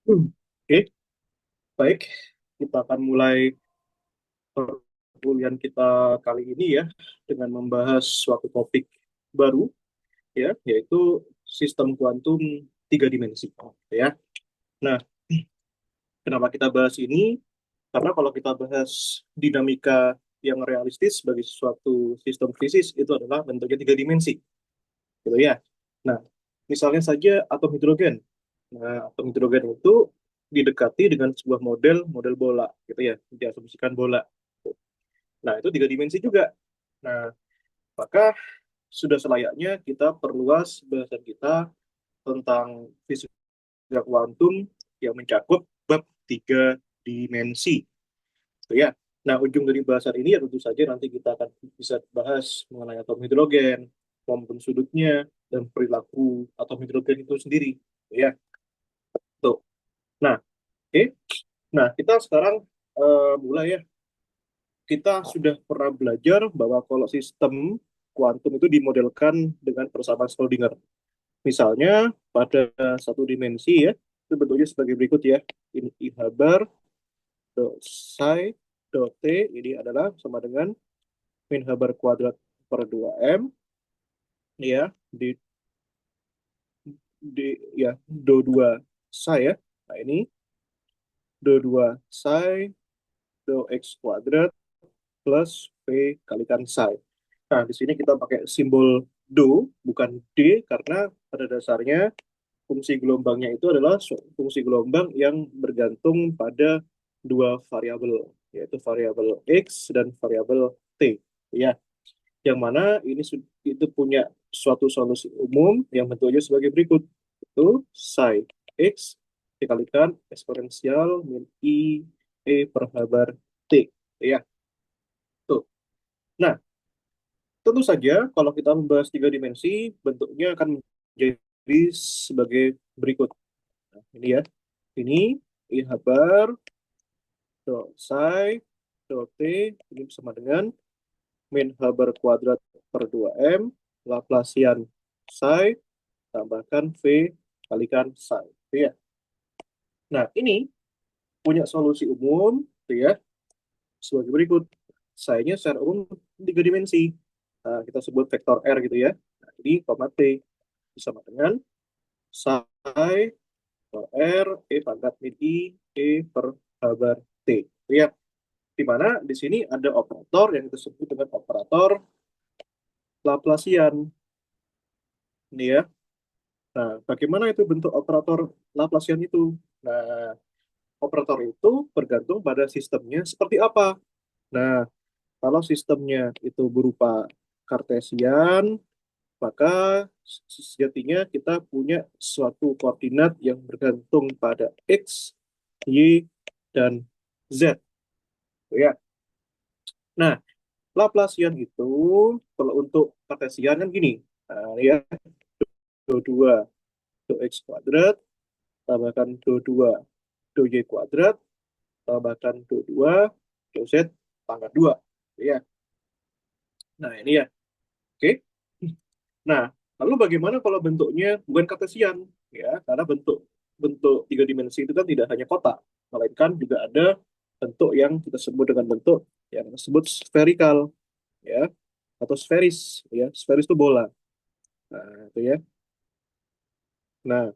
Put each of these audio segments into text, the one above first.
Oke, baik. Kita akan mulai perkuliahan kita kali ini ya dengan membahas suatu topik baru ya, yaitu sistem kuantum tiga dimensi ya. Nah, kenapa kita bahas ini? Karena kalau kita bahas dinamika yang realistis bagi suatu sistem fisis itu adalah bentuknya tiga dimensi, gitu ya. Nah, misalnya saja atom hidrogen. Nah, atom hidrogen itu didekati dengan sebuah model bola, gitu ya, diasumsikan bola. Nah, itu tiga dimensi juga. Nah, maka sudah selayaknya kita perluas bahasan kita tentang fisika kuantum yang mencakup bab tiga dimensi. Gitu ya. Nah, ujung dari bahasan ini ya tentu saja nanti kita akan bisa bahas mengenai atom hidrogen, momentum sudutnya, dan perilaku atom hidrogen itu sendiri. Gitu ya. Tuh. Nah, oke. Nah, kita sekarang mulai ya. Kita sudah pernah belajar bahwa kalau sistem kuantum itu dimodelkan dengan persamaan Schrödinger. Misalnya pada satu dimensi ya, itu bentuknya sebagai berikut ya. Ini I Haber, dot psi, dot T, ini adalah sama dengan min Haber kuadrat per 2M, ya, di ya, do 2 psi ya. Nah ini do 2 psi, do X kuadrat, plus V kalikan psi. Nah, di sini kita pakai simbol do, bukan D, karena pada dasarnya fungsi gelombangnya itu adalah fungsi gelombang yang bergantung pada dua variabel, yaitu variabel X dan variabel T. Ya, yang mana ini itu punya suatu solusi umum yang bentuknya sebagai berikut. Itu psi X dikalikan eksponensial min I E per Habar T. Ya, tuh. Nah, tentu saja, kalau kita membahas tiga dimensi, bentuknya akan menjadi sebagai berikut. Nah, ini ya, ini I Habar, dot psi, dot T, ini sama dengan min Habar kuadrat per 2M, Laplacian psi, tambahkan V kalikan psi. Gitu ya. Nah, ini punya solusi umum, gitu ya, sebagai berikut. Psi-nya secara umum tiga dimensi. Nah, kita sebut vektor R gitu ya. Nah, ini koma T sama dengan psi per R, E pangkat min I, E per Habar T. Lihat, di mana di sini ada operator yang disebut dengan operator Laplacian. Ini ya. Nah, bagaimana itu bentuk operator Laplacian itu? Nah, operator itu bergantung pada sistemnya seperti apa. Nah, kalau sistemnya itu berupa Kartesian, maka sejatinya kita punya suatu koordinat yang bergantung pada X, Y, dan Z. Ya. Nah, Laplacian itu kalau untuk Kartesian kan gini. Nah, ya, do 2 do X kuadrat, tambahkan do 2 do Y kuadrat, tambahkan do 2 do Z pangkat 2. Ya. Nah, ini ya. Oke. Nah, lalu bagaimana kalau bentuknya bukan Kartesian? Ya, karena bentuk bentuk tiga dimensi itu kan tidak hanya kotak, melainkan juga ada bentuk yang kita sebut dengan bentuk yang disebut spherical, ya, atau sferis, ya. Sferis itu bola. Nah, itu ya. Nah,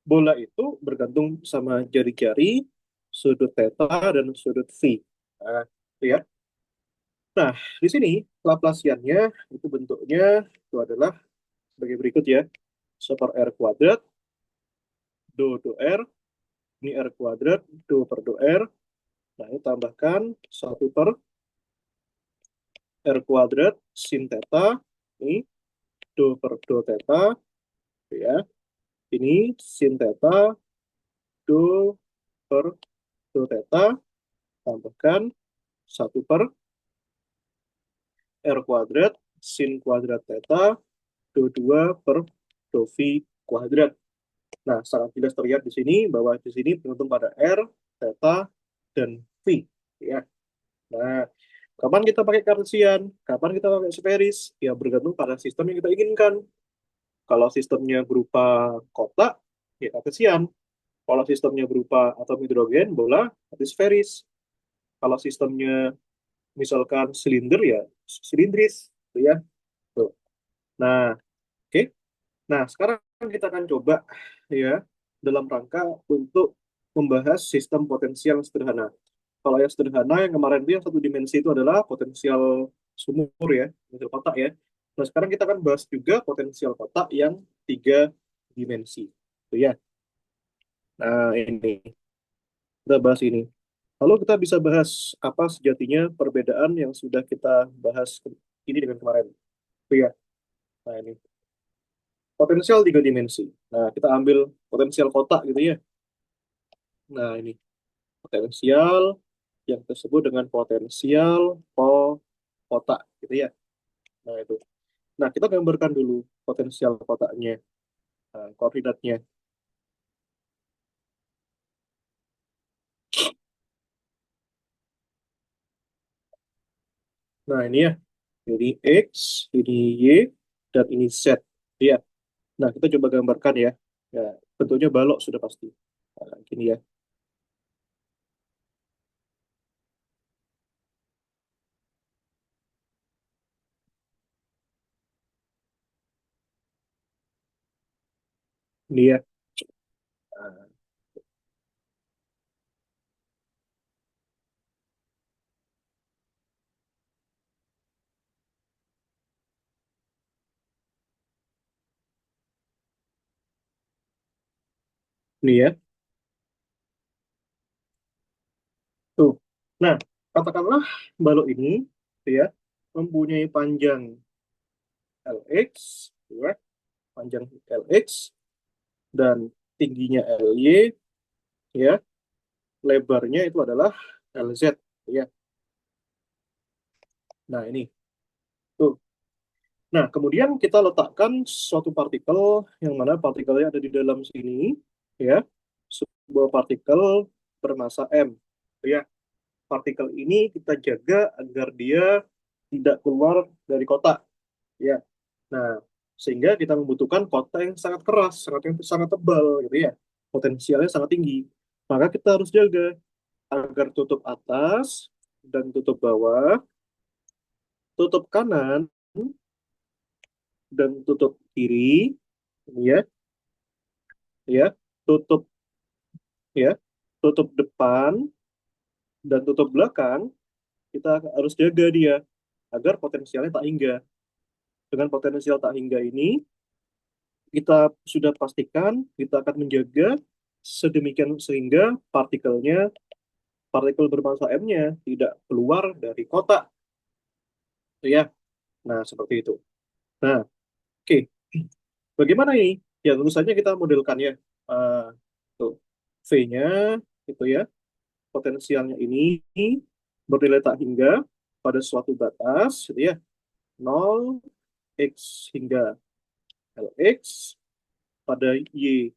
bola itu bergantung sama jari-jari, sudut theta dan sudut phi. Nah, itu ya. Nah, di sini Laplaciannya itu bentuknya itu adalah sebagai berikut ya. Super R kuadrat, do R, ini R kuadrat, do per do R. Nah, ini tambahkan 1 per R kuadrat sin theta. Ini do per do theta. Ya. Ini sin theta, do per do theta. Tambahkan 1 per R kuadrat sin kuadrat theta. Do 2 per do phi kuadrat. Nah, sangat jelas terlihat di sini bahwa di sini bergantung pada R, theta, dan phi. Ya. Nah, kapan kita pakai Cartesian? Kapan kita pakai sferis? Ya bergantung pada sistem yang kita inginkan. Kalau sistemnya berupa kotak, ya Cartesian. Kalau sistemnya berupa atom hidrogen, bola berarti sferis. Kalau sistemnya misalkan silinder ya silindris, gitu ya. Tuh. Nah, oke. Nah, sekarang kita akan coba ya dalam rangka untuk membahas sistem potensial yang sederhana. Kalau yang sederhana yang kemarin itu yang satu dimensi itu adalah potensial sumur ya, potensial kotak ya. Nah, sekarang kita akan bahas juga potensial kotak yang tiga dimensi. Tuh ya. Nah, ini kita bahas ini. Lalu kita bisa bahas apa sejatinya perbedaan yang sudah kita bahas ini dengan kemarin. Tuh ya. Nah, ini potensial tiga dimensi. Nah, kita ambil potensial kotak gitu ya. Nah, ini potensial yang tersebut dengan potensial kotak gitu ya. Nah, itu. Nah, kita gambarkan dulu potensial kotaknya, koordinatnya. Nah, ini ya. Ini X, ini Y, dan ini Z. Ya. Nah, kita coba gambarkan ya. Ya, bentuknya balok sudah pasti. Nah, gini ya. Ini ya. Nah, ini ya. Tuh. Nah, katakanlah balok ini ya mempunyai panjang LX, ya, panjang LX dan tingginya LY, ya, lebarnya itu adalah LZ, ya. Nah, ini tuh. Nah, kemudian kita letakkan suatu partikel yang mana partikelnya ada di dalam sini, ya, sebuah partikel bermasa M, ya. Partikel ini kita jaga agar dia tidak keluar dari kotak, ya. Nah, sehingga kita membutuhkan kotak yang sangat keras, sangat tebal, gitu ya. Potensialnya sangat tinggi. Maka kita harus jaga agar tutup atas dan tutup bawah, tutup kanan dan tutup kiri, ya, ya, tutup ya, tutup depan dan tutup belakang, kita harus jaga dia agar potensialnya tak hingga. Dengan potensial tak hingga ini, kita sudah pastikan kita akan menjaga sedemikian sehingga partikel bermassa M-nya tidak keluar dari kotak, ya. Nah, seperti itu. Nah, oke. Bagaimana ini? Ya, tentu saja kita modelkan ya. Eh, tuh. V-nya itu ya, potensialnya ini bernilai tak hingga pada suatu batas, gitu ya, 0 X hingga LX, pada Y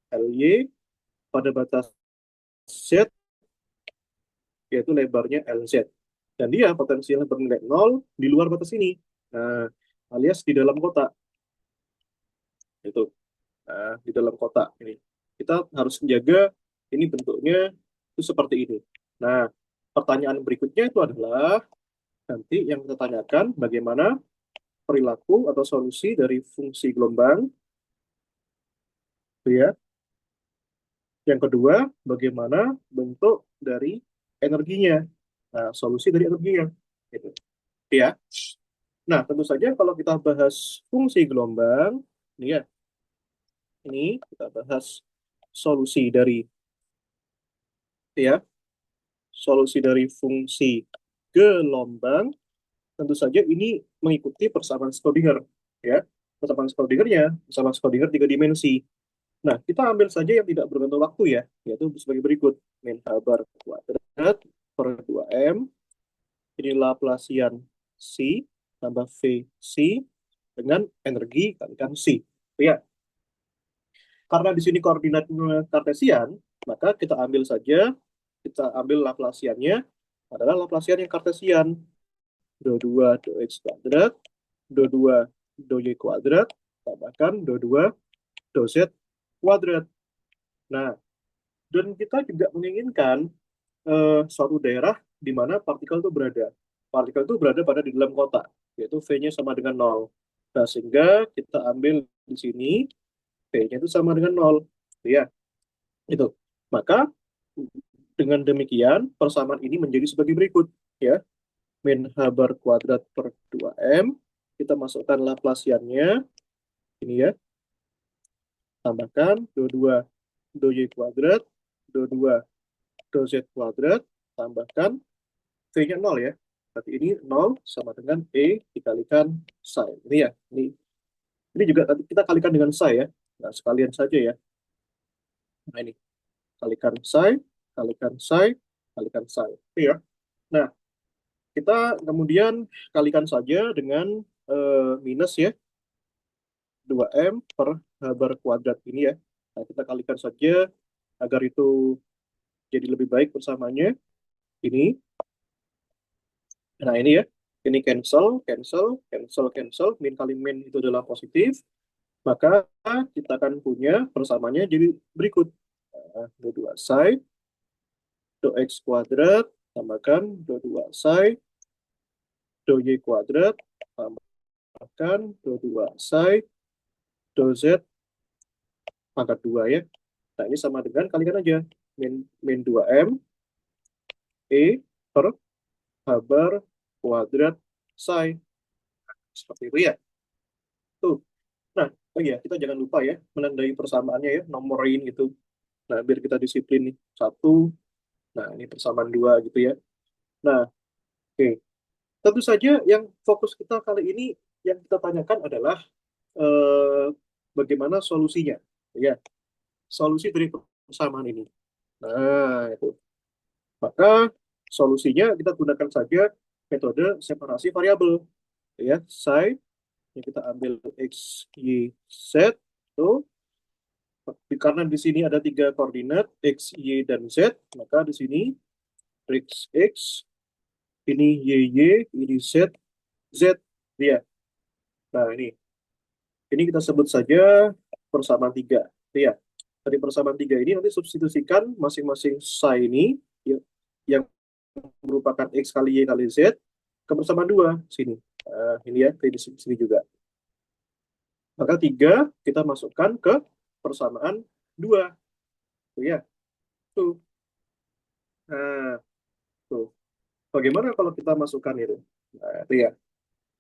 LY, pada batas Z, yaitu lebarnya LZ. Dan dia potensialnya bernilai 0 di luar batas ini. Nah, alias di dalam kotak. Itu. Nah, di dalam kotak ini. Kita harus menjaga ini bentuknya itu seperti ini. Nah, pertanyaan berikutnya itu adalah nanti yang kita tanyakan bagaimana perilaku atau solusi dari fungsi gelombang, gitu ya. Yang kedua, bagaimana bentuk dari energinya. Nah, solusi dari energinya. Gitu. Ya. Nah, tentu saja kalau kita bahas fungsi gelombang, ini ya, ini kita bahas solusi dari ya, solusi dari fungsi gelombang, tentu saja ini mengikuti persamaan Schrödinger, ya. Persamaan Schrödinger tiga dimensi. Nah, kita ambil saja yang tidak berbentuk waktu ya, yaitu sebagai berikut. Min H bar kuadrat per 2M, ini Laplacian C, tambah V C, dengan energi kalikan C. Ya, karena di sini koordinatnya kartesian, maka kita ambil Laplaciannya adalah Laplacian yang kartesian. Do 2 do X kuadrat, do 2 do Y kuadrat, tambahkan do 2 do Z kuadrat. Nah, dan kita juga menginginkan suatu daerah di mana partikel itu berada. Partikel itu berada pada di dalam kotak, yaitu V-nya sama dengan nol. Nah, sehingga kita ambil di sini, V-nya itu sama dengan nol. Ya, itu. Maka, dengan demikian, persamaan ini menjadi sebagai berikut. Ya, min H bar kuadrat per 2M. Kita masukkan Laplasiannya. Ini ya, tambahkan dua do Y kuadrat, dua do Z kuadrat, tambahkan V-nya 0 ya. Berarti ini 0 sama dengan E dikalikan psi. Ini ya, ini juga kita kalikan dengan psi ya. Nah, sekalian saja ya. Nah, ini kalikan psi, kalikan psi, kalikan psi. Ini ya. Nah, kita kemudian kalikan saja dengan minus ya, 2M per H bar kuadrat ini ya. Nah, kita kalikan saja agar itu jadi lebih baik persamaannya. Ini, nah ini ya, ini cancel, cancel, cancel, cancel. Min kali min itu adalah positif. Maka kita akan punya persamaannya jadi berikut. Do 2 psi, do x kuadrat, tambahkan do 2 psi, do y kuadrat, tambahkan do 2 psi, do z pangkat 2 ya. Nah, ini sama dengan kalikan aja. Min 2M E per H bar kuadrat psi. Seperti itu ya. Tuh. Nah, oh iya, kita jangan lupa ya, menandai persamaannya ya, nomorin gitu. Nah, biar kita disiplin nih. Satu, nah ini persamaan dua gitu ya. Nah, oke. Tentu saja yang fokus kita kali ini yang kita tanyakan adalah eh, bagaimana solusinya. Ya, solusi dari persamaan ini. Nah, itu. Maka solusinya kita gunakan saja metode separasi variabel. Ya, psi yang kita ambil x, y, z itu karena di sini ada tiga koordinat x, y, dan z, maka di sini x, x, ini y, y, ini z, z, ya. Nah, ini kita sebut saja persamaan tiga. Ya, dari persamaan tiga ini nanti substitusikan masing-masing psi ini ya, yang merupakan x kali y kali z ke persamaan dua sini. Ini ya, di sini juga. Maka tiga kita masukkan ke persamaan dua. Tuh ya, tuh. Nah, tuh. Bagaimana kalau kita masukkan itu? Nah, itu ya.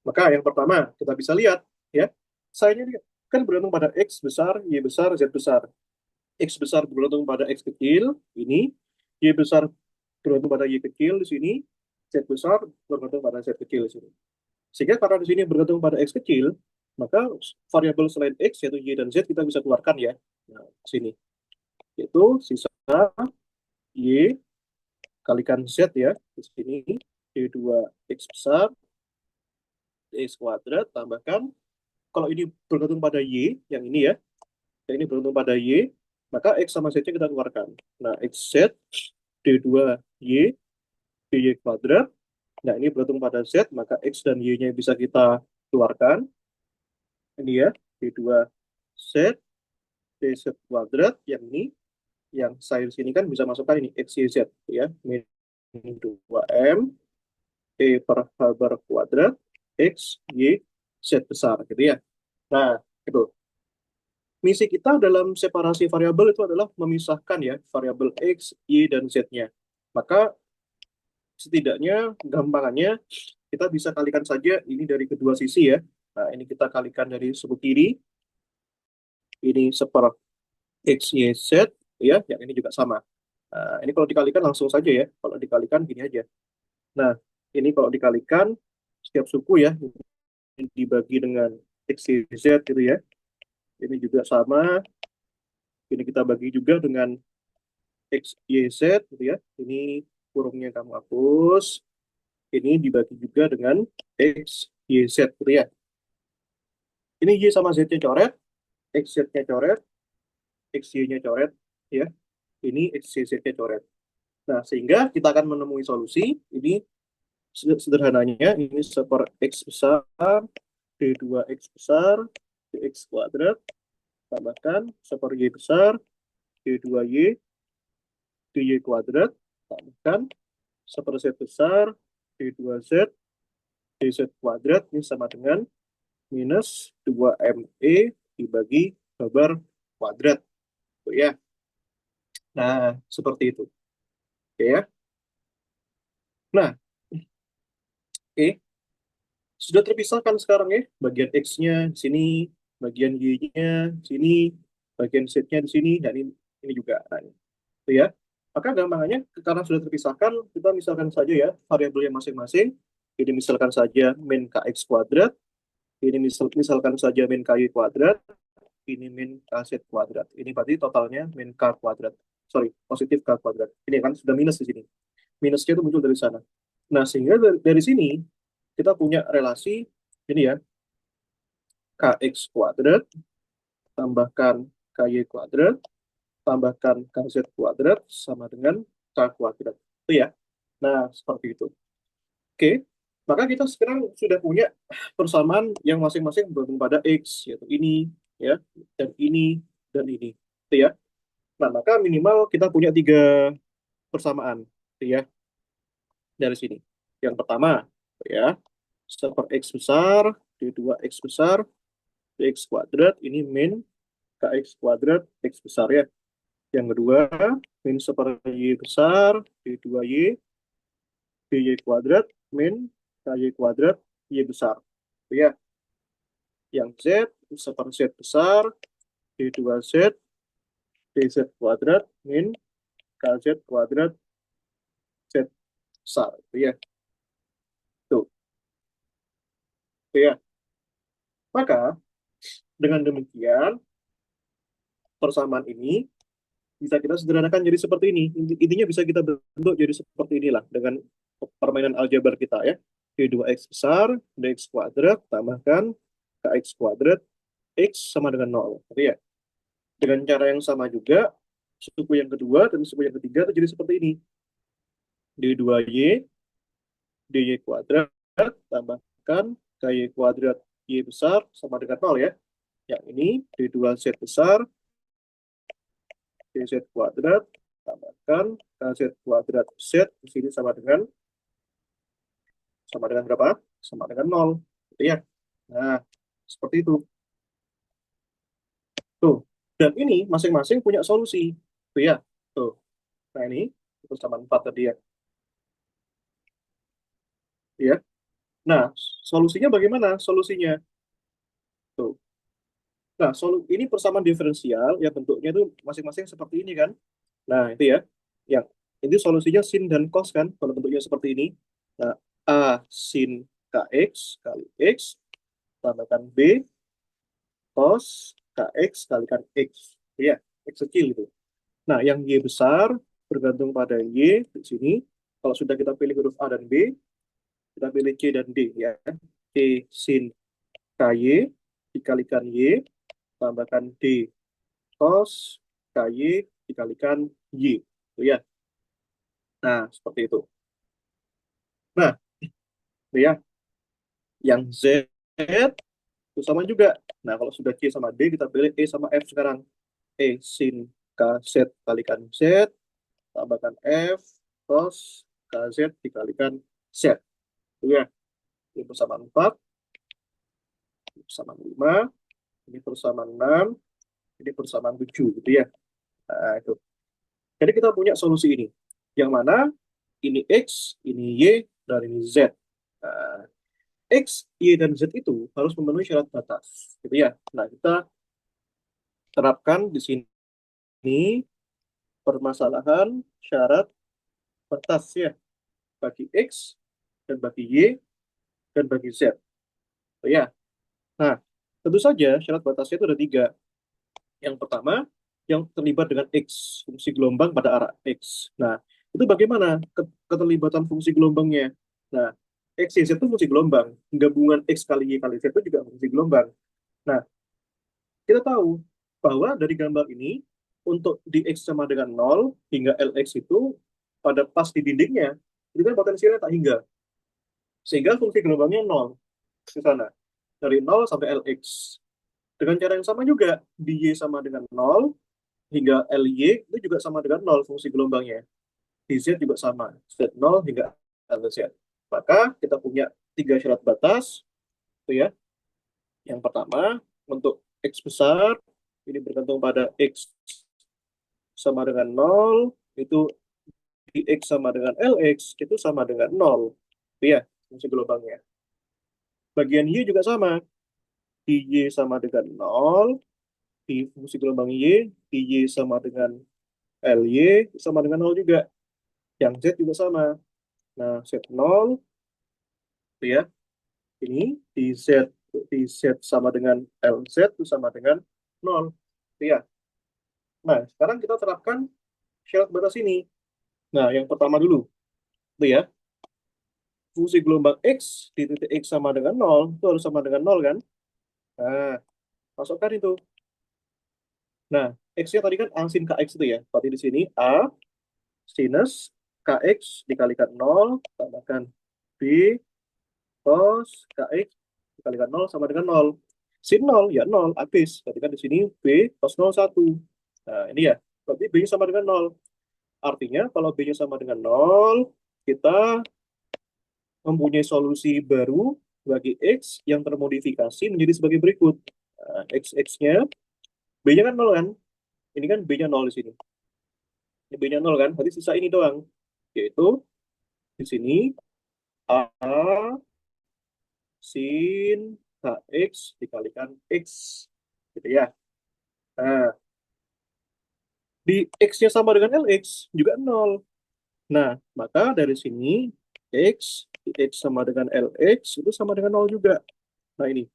Maka yang pertama kita bisa lihat ya, psi-nya kan bergantung pada x besar, y besar, z besar. X besar bergantung pada X kecil, ini. Y besar bergantung pada Y kecil di sini. Z besar bergantung pada Z kecil di sini. Sehingga karena di sini bergantung pada X kecil, maka variabel selain X, yaitu Y dan Z, kita bisa keluarkan ya. Nah, sini. Yaitu sisa Y kalikan Z ya. Di sini. Y2X besar, X kuadrat, tambahkan. Kalau ini bergantung pada Y, yang ini ya. Yang ini bergantung pada Y, maka X sama Z-nya kita keluarkan. Nah, XZ D2Y dy kuadrat. Nah, ini bergantung pada Z, maka X dan Y-nya bisa kita keluarkan. Ini ya, D2Z, DZ kuadrat, yang ini, yang saya sini kan bisa masukkan ini, X, Y, Z, ya. Min 2M, E per H bar kuadrat, X, Y, Z besar, gitu ya. Nah, itu. Misi kita dalam separasi variabel itu adalah memisahkan ya, variabel X, Y, dan Z-nya. Maka setidaknya gampangannya kita bisa kalikan saja ini dari kedua sisi ya. Nah, ini kita kalikan dari sudut kiri, ini seper X, Y, Z, ya, yang ini juga sama. Nah, ini kalau dikalikan langsung saja ya, kalau dikalikan gini aja. Nah, ini kalau dikalikan setiap suku ya, dibagi dengan X, Y, Z gitu ya. Ini juga sama, ini kita bagi juga dengan X, Y, Z gitu ya. Ini kurungnya kamu hapus, ini dibagi juga dengan X, Y, Z gitu ya. Ini Y sama Z-nya coret, XZ-nya coret, XY-nya coret, ya. Ini XYZ-nya coret. Nah, sehingga kita akan menemui solusi, ini sederhananya, ini seper X besar, D2X besar, Dx kuadrat, tambahkan seper Y besar, D2Y, DY kuadrat, tambahkan seperset besar, D2Z, DZ kuadrat, ini sama dengan minus 2ME dibagi kabar kuadrat. Tuh ya. Nah, seperti itu. Oke ya. Nah, oke. Sudah terpisahkan sekarang ya. Bagian X-nya di sini, bagian Y-nya di sini, bagian Z-nya di sini, dan ini juga. Nah, itu ya. Maka gampangannya, karena sudah terpisahkan, kita misalkan saja ya, variabelnya masing-masing. Ini misalkan saja min KX kuadrat, ini misalkan saja min KY kuadrat, ini min KZ kuadrat. Ini berarti totalnya min K kuadrat. Sorry, positif K kuadrat. Ini kan sudah minus di sini. Minusnya itu muncul dari sana. Nah, sehingga dari sini kita punya relasi ini ya, KX kuadrat tambahkan KY kuadrat tambahkan KZ kuadrat sama dengan K kuadrat. Itu ya. Nah, seperti itu. Oke. Maka kita sekarang sudah punya persamaan yang masing-masing bergantung pada X, yaitu ini, ya, dan ini, dan ini. Itu ya. Nah, maka minimal kita punya tiga persamaan, itu ya, dari sini. Yang pertama, ya, seper X besar, D2X besar, X kuadrat, ini min KX kuadrat, X besar ya. Yang kedua, min seper Y besar, D2Y, DY kuadrat, min KY kuadrat, Y besar. Itu ya. Yang Z, seper Z besar, D2Z, DZ kuadrat, min KZ kuadrat, Z besar. Itu ya. Tuh. Itu ya. Maka, dengan demikian, persamaan ini bisa kita sederhanakan jadi seperti ini. Intinya bisa kita bentuk jadi seperti inilah dengan permainan aljabar kita ya. D2X besar, DX kuadrat, tambahkan KX kuadrat, X sama dengan 0. Jadi ya, dengan cara yang sama juga, suku yang kedua dan suku yang ketiga itu jadi seperti ini. D2Y, DY kuadrat, tambahkan KY kuadrat, Y besar sama dengan 0 ya. Yang ini D2Z besar, DZ kuadrat, tambahkan KZ kuadrat Z di sini sama dengan berapa? Sama dengan 0. Gitu ya. Nah, seperti itu. Tuh. Dan ini masing-masing punya solusi. Tuh ya. Tuh. Nah, ini persamaan 4 tadi ya. Ya. Nah, solusinya bagaimana? Solusinya. Tuh. Nah, ini persamaan diferensial yang bentuknya itu masing-masing seperti ini kan. Nah, itu ya. Yang ini solusinya sin dan cos kan, kalau bentuknya seperti ini. Nah, A sin KX kali X tambahkan B cos KX kalikan X. Ya, X kecil itu. Nah, yang Y besar bergantung pada Y di sini. Kalau sudah kita pilih huruf A dan B, kita pilih C dan D ya. C sin KY dikalikan Y tambahkan D cos KY dikalikan Y. Itu ya. Nah, seperti itu. Nah, itu ya. Yang Z itu sama juga. Nah, kalau sudah C sama D, kita pilih E sama F sekarang. E sin KZ kalikan Z, tambahkan F, cos KZ dikalikan Z. Itu ya. Ini persamaan 4, ini persamaan 5, ini persamaan 6, ini persamaan 7. Gitu ya. Nah, itu. Jadi kita punya solusi ini. Yang mana ini X, ini Y, dan ini Z. Nah, X, Y, dan Z itu harus memenuhi syarat batas. Gitu ya. Nah, kita terapkan di sini permasalahan syarat batas ya bagi X dan bagi Y dan bagi Z. Oh, ya. Nah, tentu saja syarat batasnya itu ada tiga. Yang pertama, yang terlibat dengan X, fungsi gelombang pada arah X. Nah, itu bagaimana keterlibatan fungsi gelombangnya? Nah, X, Y, Z itu fungsi gelombang. Gabungan X kali Y kali Z itu juga fungsi gelombang. Nah, kita tahu bahwa dari gambar ini, untuk di X sama dengan 0 hingga LX itu pada pas di dindingnya, itu kan potensialnya tak hingga. Sehingga fungsi gelombangnya 0 ke sana. Dari 0 sampai LX. Dengan cara yang sama juga, di Y sama dengan 0, hingga LY itu juga sama dengan nol fungsi gelombangnya. Di Z juga sama, Z0 hingga LZ. Maka kita punya tiga syarat batas, itu ya. Yang pertama, untuk X besar, ini bergantung pada X sama dengan nol, itu di X sama dengan LX, itu sama dengan nol. Itu ya, fungsi gelombangnya. Bagian Y juga sama, di Y sama dengan nol, di fungsi gelombang Y, di Y sama dengan LY, sama dengan nol juga. Yang Z juga sama. Nah, Z0, itu ya, ini di Z sama dengan LZ itu sama dengan nol. Itu ya. Nah, sekarang kita terapkan syarat batas ini. Nah, yang pertama dulu, itu ya, fungsi gelombang X di titik X sama dengan nol, itu harus sama dengan nol kan? Nah, masukkan itu. Nah, X-nya tadi kan A sin KX itu ya. Berarti di sini A sinus KX dikalikan nol tambahkan B cos KX dikalikan nol sama dengan nol. Sin nol ya nol, habis. Berarti kan di sini B cos nol satu. Nah, ini ya. Berarti B-nya sama dengan nol. Artinya kalau B-nya sama dengan nol, kita mempunyai solusi baru bagi X yang termodifikasi menjadi sebagai berikut. Nah, X-nya, B-nya kan nol kan? Ini kan B-nya nol di sini. Ini B-nya nol kan? Berarti sisa ini doang. Yaitu di sini A sin KX dikalikan X. Gitu ya. Nah, di X-nya sama dengan LX juga nol. Nah, maka dari sini X sama dengan LX itu sama dengan nol juga. Nah, ini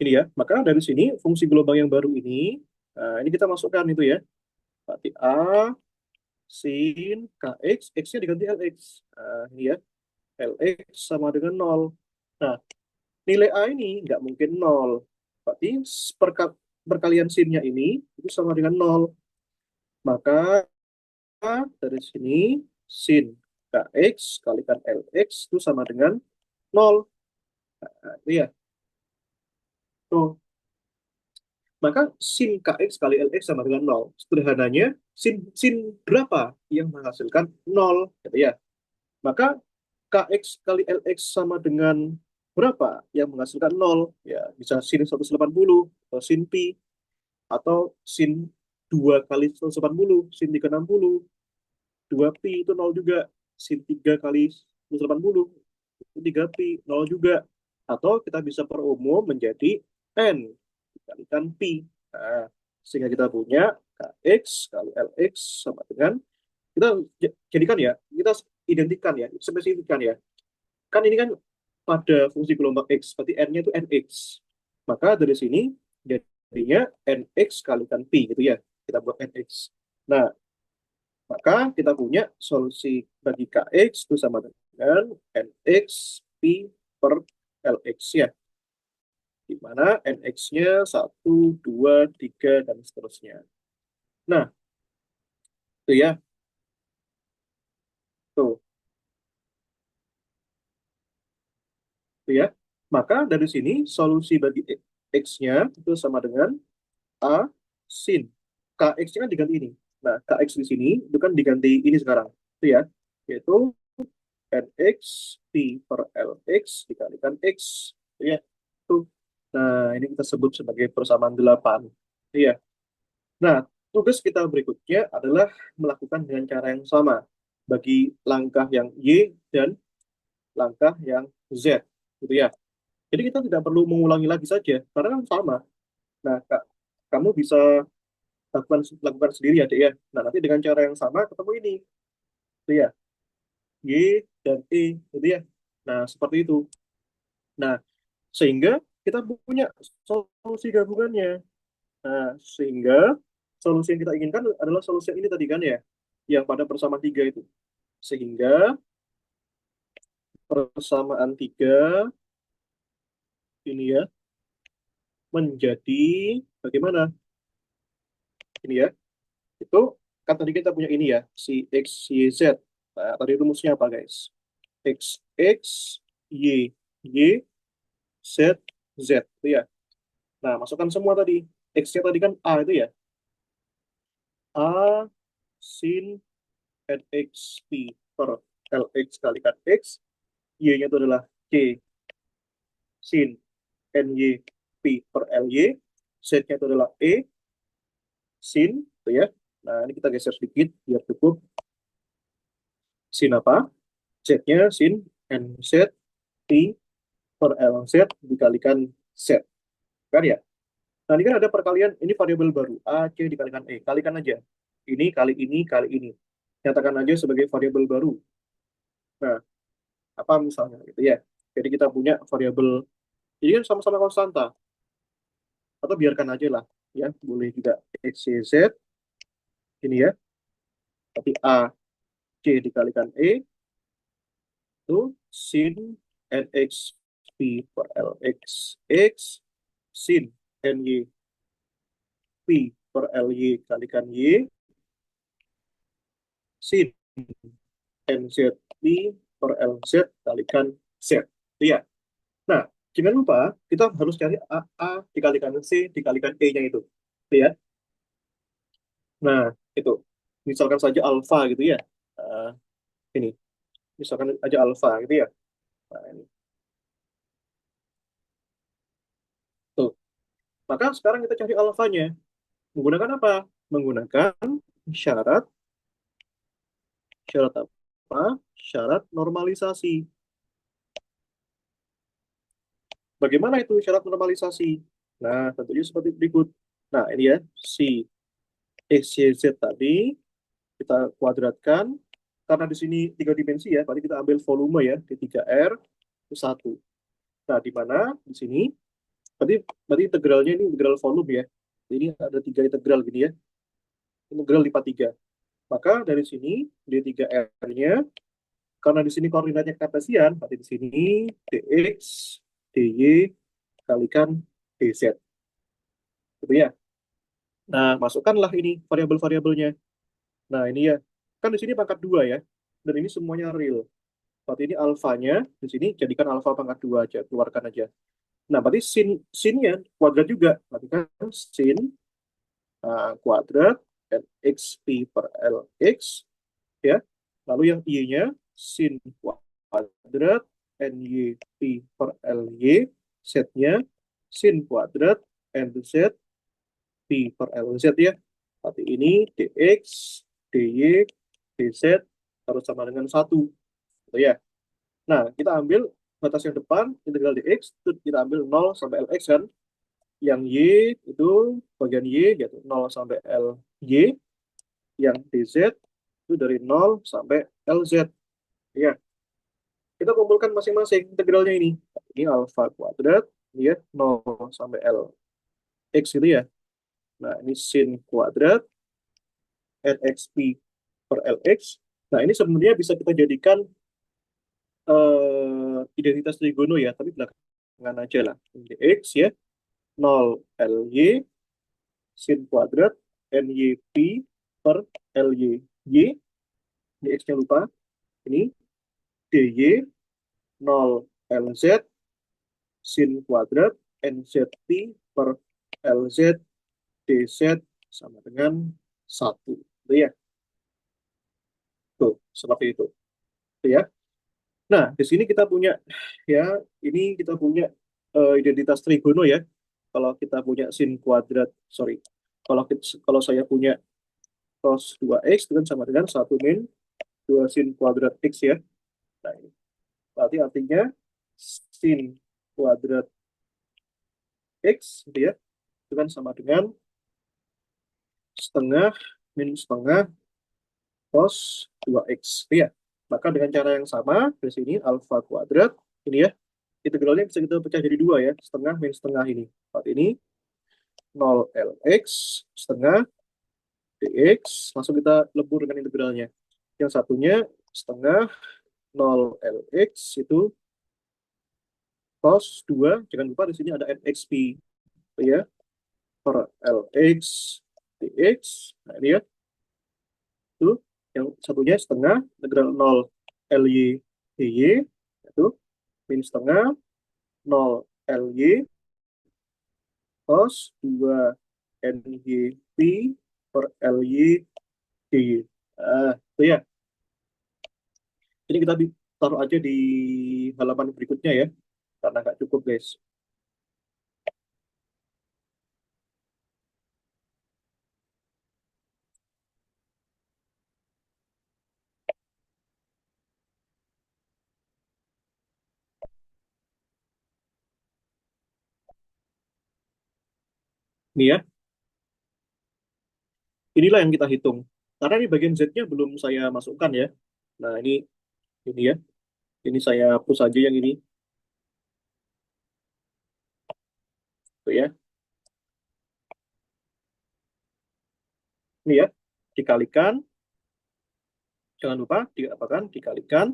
ya. Maka dari sini fungsi gelombang yang baru ini, nah, ini kita masukkan itu ya. Berarti A sin KX, X-nya diganti LX. Nah, ini ya. LX sama dengan nol. Nah, nilai A ini nggak mungkin nol. Berarti perkalian sinnya ini itu sama dengan nol. Maka dari sini sin KX kalikan LX itu sama dengan nol. Nah, itu ya. Tuh. Maka sin KX kali LX sama dengan nol. Sederhananya, sin berapa yang menghasilkan nol, gitu ya. Maka KX kali LX sama dengan berapa yang menghasilkan nol? Ya, bisa sin 180 atau sin pi, atau sin 2 kali 180, sin 360, 2 pi itu nol juga, sin 3 kali 180, itu 3 pi, nol juga. Atau kita bisa perumum menjadi n dikalikan pi. Nah, sehingga kita punya kx kali lx sama dengan, kita jadikan ya, kita identikan ya, spesifikkan ya. Kan ini kan pada fungsi gelombang x, berarti n-nya itu nx. Maka dari sini jadinya nx kalikan pi gitu ya. Kita buat nx. Nah, maka kita punya solusi bagi kx itu sama dengan nx pi per lx ya. Di mana nx-nya 1, 2, 3, dan seterusnya. Nah, itu ya. Tuh, itu ya. Maka dari sini solusi bagi x-nya itu sama dengan a sin. Kx-nya kan diganti ini. Nah, kx di sini itu kan diganti ini sekarang. Itu ya. Yaitu nx pi per lx dikalikan x. Itu ya. Tuh. Nah, ini kita sebut sebagai persamaan 8. Iya. Nah, tugas kita berikutnya adalah melakukan dengan cara yang sama bagi langkah yang Y dan langkah yang Z. Gitu ya. Jadi kita tidak perlu mengulangi lagi saja, karena kan sama. Nah, kamu bisa lakukan sendiri ya, Dek ya. Nah, nanti dengan cara yang sama ketemu ini. Gitu ya. Y dan E. Gitu ya. Nah, seperti itu. Nah, sehingga kita punya solusi gabungannya. Nah, sehingga solusi yang kita inginkan adalah solusi yang ini tadi kan ya, yang pada persamaan tiga itu. Sehingga persamaan tiga ini ya menjadi bagaimana? Ini ya, itu kan tadi kita punya ini ya, si X, Y, Z. Nah, tadi rumusnya apa guys? X, X, Y, Y, Z, Z. Itu ya. Nah, masukkan semua tadi. X-nya tadi kan A itu ya. A sin nx p per lx kalikan x, y-nya itu adalah c sin ny p per ly, z-nya itu adalah e sin, gitu ya. Nah, ini kita geser sedikit biar cukup. Sin apa? Z-nya sin nz p per lz dikalikan z. Kan ya? Nah, ini kan ada perkalian, ini variabel baru. A, C dikalikan E. Kalikan aja. Ini kali ini kali ini. Nyatakan aja sebagai variabel baru. Nah, apa misalnya gitu ya. Jadi kita punya variabel, ini kan sama-sama konstanta. Atau biarkan aja lah. Ya, boleh juga X, Y, Z. Ini ya. Tapi A, C dikalikan E itu sin NX P per LX X sin NY P per LY kalikan Y sin NZ P per LZ kalikan Z. Iya. Nah, jangan lupa kita harus cari A dikalikan C dikalikan E-nya itu. Iya. Nah, itu. Misalkan saja alfa gitu ya. Eh, ini. Misalkan aja alfa gitu ya. Nah, ini. Tuh. Maka sekarang kita cari alfanya. Menggunakan apa? Menggunakan syarat syarat apa? Syarat normalisasi. Bagaimana itu syarat normalisasi? Nah, tentunya seperti berikut. Nah, ini ya, si X, Y, Z tadi kita kuadratkan. Karena di sini tiga dimensi ya, berarti kita ambil volume ya, di 3R itu 1. Nah, di mana di sini, berarti, berarti integralnya ini integral volume ya. Jadi ada tiga integral gini ya, integral lipat 3. Maka dari sini, D3R-nya, karena di sini koordinatnya kartesian, berarti di sini dx, dy, kalikan dz. Gitu ya. Nah, masukkanlah ini variabel-variabelnya. Nah, ini ya. Kan di sini pangkat 2 ya. Dan ini semuanya real. Berarti ini alfanya, di sini jadikan alfa pangkat 2 aja, keluarkan aja. Nah, berarti sinnya kuadrat juga. Berarti kan sin kuadrat xp per lx, ya. Lalu yang y-nya sin kuadrat nyp per ly, z-nya sin kuadrat nz pi per lz ya. Berarti ini dx, dy, dz harus sama dengan 1. Gitu ya. Nah, kita ambil batas yang depan, integral dx, itu kita ambil 0 sampai lx kan. Yang y itu bagian y, yaitu 0 sampai ly. Yang dz itu dari 0 sampai lz. Ya, kita kumpulkan masing-masing integralnya ini. Ini alfa kuadrat, ini ya, 0 sampai lx itu ya. Nah, ini sin kuadrat, nxp per lx. Nah, ini sebenarnya bisa kita jadikan identitas trigono ya, tapi belakangan aja lah. Dx ya, 0 ly sin kuadrat nyp per ly. Y, dx-nya lupa. Ini dy 0 lz sin kuadrat nzp per lz dz sama dengan 1. Itu ya. Tuh, seperti itu. Tuh ya. Nah, di sini kita punya ya, ini kita punya identitas trigono ya. Kalau kita punya sin kuadrat, sorry. Kalau saya punya cos 2x itu kan sama dengan 1 min 2 sin kuadrat x ya. Nah, ini. Berarti artinya sin kuadrat x gitu ya. Itu kan sama dengan setengah min setengah cos 2x. Iya. Maka dengan cara yang sama, di sini alfa kuadrat, ini ya, integralnya bisa kita pecah jadi 2 ya, setengah min setengah ini. Saat ini 0 Lx setengah dx, langsung kita lebur dengan integralnya. Yang satunya setengah 0 Lx itu cos 2, jangan lupa di sini ada nxp ya, per Lx dx. Nah ini ya, itu yang satunya setengah integral 0 Ly dy, itu min setengah 0 Ly cos 2 NY Pi per LY DY. Itu ya. Ini kita taruh aja di halaman berikutnya ya, karena nggak cukup guys. Ini ya, inilah yang kita hitung. Karena ini bagian Z-nya belum saya masukkan ya. Nah ini ya, ini saya hapus aja yang ini, tuh ya. Ini ya, dikalikan, jangan lupa diapakan, dikalikan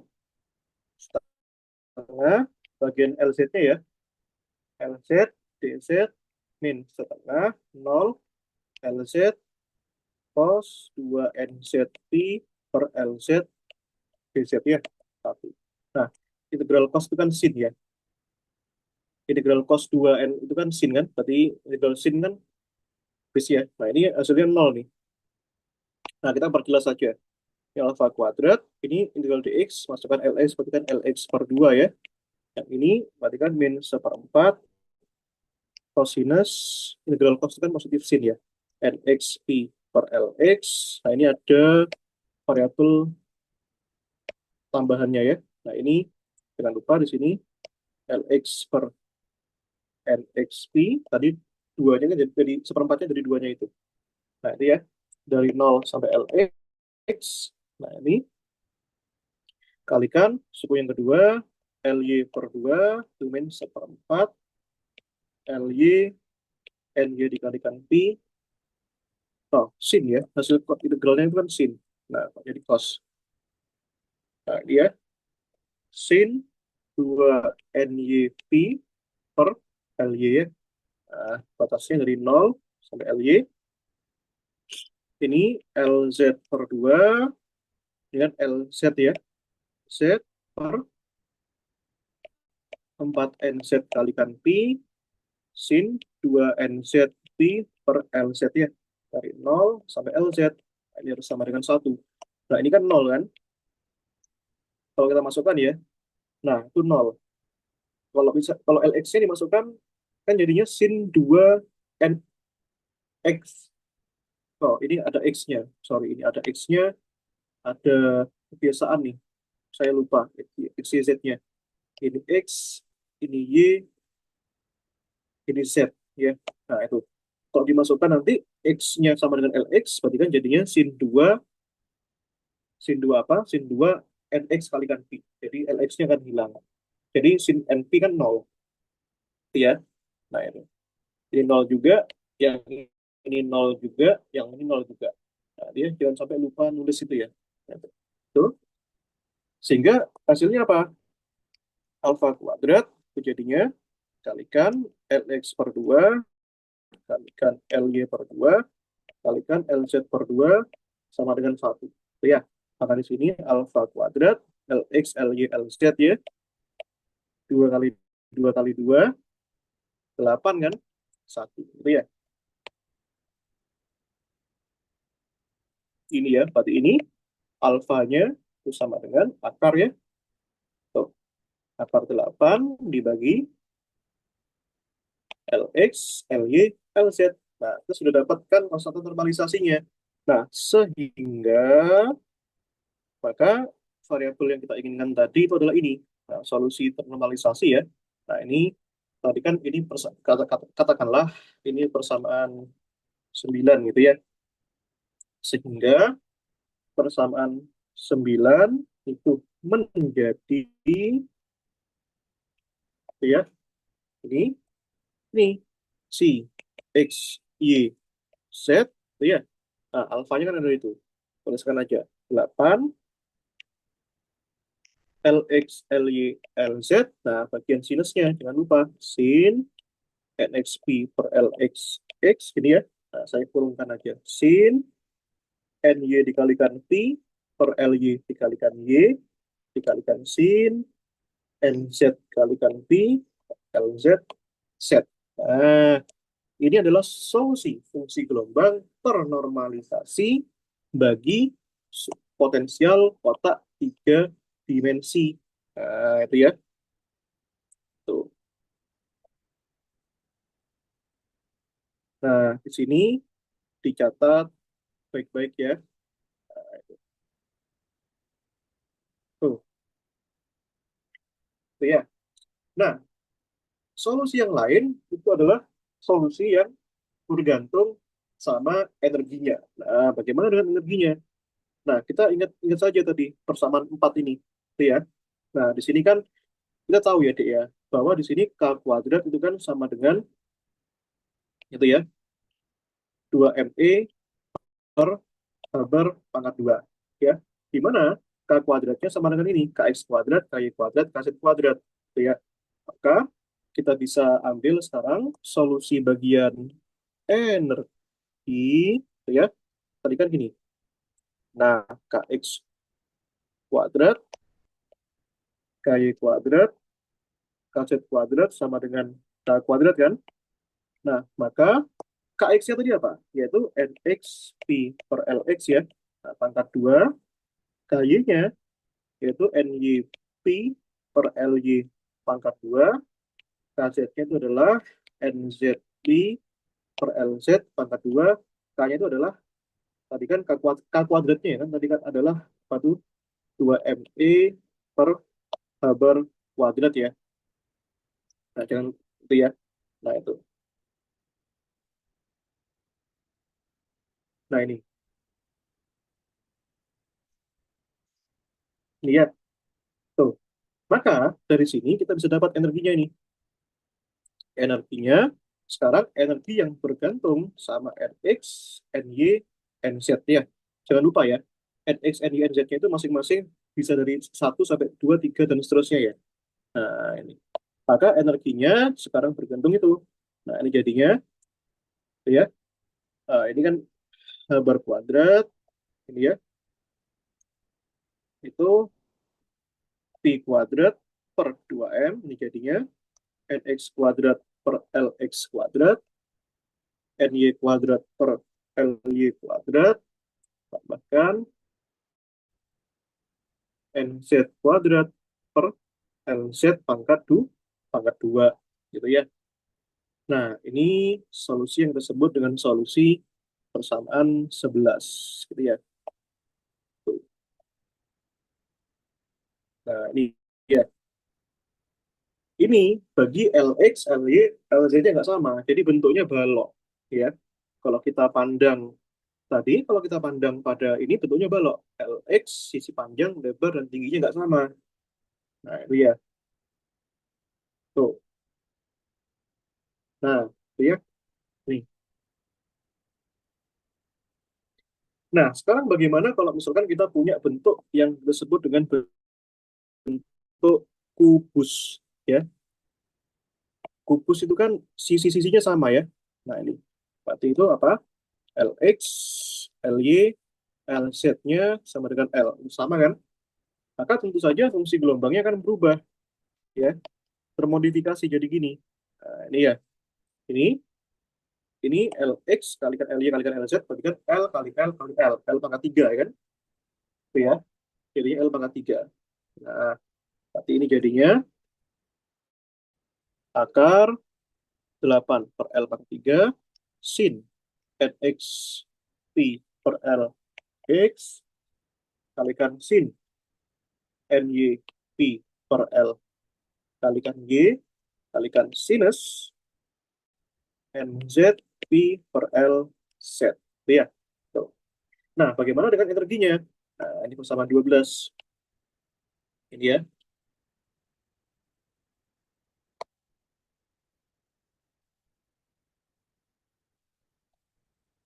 setengah bagian LZ-nya ya, LZ DZ min setengah 0 LZ cos 2 NZT per LZ DZ ya, satu. Nah, integral cos itu kan sin ya. Integral cos 2N itu kan sin kan, berarti integral sin kan bis ya. Nah, ini hasilnya 0 nih. Nah, kita perjelas saja. Ini alfa kuadrat, ini integral dx, masukkan ls, berarti kan lx per 2 ya. Yang ini berarti kan min seperempat cosinus, integral cos itu kan positif sin ya. Nx pi per lx. Nah, ini ada variabel tambahannya ya. Nah, ini jangan lupa di sini lx per nxp, tadi duanya kan jadi seperempatnya dari duanya itu. Nah, ini ya, dari 0 sampai lx. Nah, ini kalikan suku yang kedua, ly per 2, itu min seperempat, ly, ny dikalikan pi, oh, sin ya, hasil integralnya itu kan sin. Nah, jadi cos. Nah, dia sin 2 ny pi per ly ya. Nah, batasnya dari 0 sampai ly. Ini lz per 2 dengan lz ya. Z per 4nz kalikan pi sin 2nz pi per lz ya. Dari 0 sampai lz. Nah, ini harus sama dengan 1. Nah, ini kan 0 kan. Kalau kita masukkan ya. Nah, itu 0. Kalau bisa, kalau lx-nya dimasukkan, kan jadinya sin 2nx. Oh, ini ada x-nya. Sorry, ini ada x-nya. Ada kebiasaan nih. Saya lupa. X, Y, Z-nya. Ini x, ini y, ini z. Ya. Nah, itu. Kalau dimasukkan nanti x-nya sama dengan lx, berarti kan jadinya sin 2 apa? Sin 2 nx kalikan pi. Jadi lx-nya kan hilang. Jadi sin np kan 0. Ya. Nah, itu. Ini 0 juga, yang ini 0 juga, yang ini 0 juga. Nah, dia jangan sampai lupa nulis itu ya. Nah, itu. Sehingga hasilnya apa? Alfa kuadrat itu jadinya kalikan lx per 2 kalikan ly per 2 kalikan lz per 2 sama dengan 1. Ya, maka di sini alfa kuadrat lx ly lz ya. 2 kali 2 kali 2 8 kan? 1. Itu ya. Ini ya, berarti ini alfanya itu sama dengan akar ya. Tuh, akar 8 dibagi lx, ly, lz. Nah, kita sudah dapatkan konstanta normalisasinya. Nah, sehingga maka variabel yang kita inginkan tadi itu adalah ini. Nah, solusi ternormalisasi ya. Nah, ini tadi kan ini katakanlah ini persamaan 9 gitu ya. Sehingga persamaan 9 itu menjadi ya ini si x y z itu ya. Nah, alfanya kan ada itu. Tuliskan aja 8 lx ly lz. Nah, bagian sinusnya jangan lupa sin nxp per lx x gini ya. Nah, saya kurungkan aja sin ny dikalikan pi per ly dikalikan y dikalikan sin nz kalikan pi lz z. Nah, Ini adalah solusi fungsi gelombang ternormalisasi bagi potensial kotak tiga dimensi. Nah, itu ya. Tuh. Nah, di sini dicatat baik-baik ya. Tuh, tuh ya. Nah, solusi yang lain itu adalah solusi yang bergantung sama energinya. Nah, bagaimana dengan energinya? Nah, kita ingat ingat saja tadi persamaan 4 ini, itu ya. Nah, di sini kan kita tahu ya, Dek ya, bahwa di sini K kuadrat itu kan sama dengan itu ya, 2ME per per pangkat 2 ya. Di mana K kuadratnya sama dengan ini, KX kuadrat, KY kuadrat, KZ kuadrat, itu ya. Maka kita bisa ambil sekarang solusi bagian energi, itu ya. Tadi kan gini. Nah, KX kuadrat, KY kuadrat, KZ kuadrat sama dengan K kuadrat kan. Nah, maka KX-nya tadi apa? Yaitu NX P per LX ya. Nah, pangkat 2, KY-nya yaitu NY P per LY pangkat 2, KZ-nya itu adalah NZ P per LZ pangkat 2, K-nya itu adalah tadi kan K kuadratnya ya kan, tadi kan adalah apa tuh? 2ME per Haber kuadrat ya. Nah, jangan itu ya. Nah, itu. Nah, ini. Lihat. Tuh. Maka dari sini kita bisa dapat energinya ini. Energinya sekarang energi yang bergantung sama Nx, Ny, Nz ya. Jangan lupa ya, Nx, Ny, Nz-nya itu masing-masing bisa dari 1 sampai 2, 3, dan seterusnya ya. Nah, ini. Maka energinya sekarang bergantung itu. Nah, ini jadinya ya. Ini kan bar kuadrat, ini ya. Itu P kuadrat per 2M, ini jadinya Nx kuadrat per Lx kuadrat, Ny kuadrat per Ly kuadrat, tambahkan NZ kuadrat per LZ pangkat 2, pangkat 2 gitu ya. Nah, ini solusi yang disebut dengan solusi persamaan 11 gitu ya. Nah, ini ya. Ini bagi LX, LY, LZ-nya nggak sama. Jadi bentuknya balok ya. Kalau kita pandang tadi, kalau kita pandang pada ini bentuknya balok. LX sisi panjang, lebar, dan tingginya nggak sama. Nah, itu ya. Tuh. Nah, itu ya. Nih. Nah, sekarang bagaimana kalau misalkan kita punya bentuk yang disebut dengan bentuk kubus, ya. Kubus itu kan sisi-sisinya sama ya. Nah, ini. Berarti itu apa? LX, LY, LZ-nya sama dengan L. Sama kan? Maka tentu saja fungsi gelombangnya akan berubah, ya. Termodifikasi jadi gini. Nah, ini ya. Ini ini LX kalikan LY kalikan LZ, berarti kan L kali L kali L. L pangkat 3, ya kan? Itu ya. Jadinya L pangkat 3. Nah, berarti ini jadinya akar 8 per L pangkat 3 sin NX P per L X kalikan sin NY P per L kalikan Y kalikan sinus NZ P per L Z. Itu ya. Tuh. Nah, bagaimana dengan energinya? Nah, ini bersama 12. Ini ya.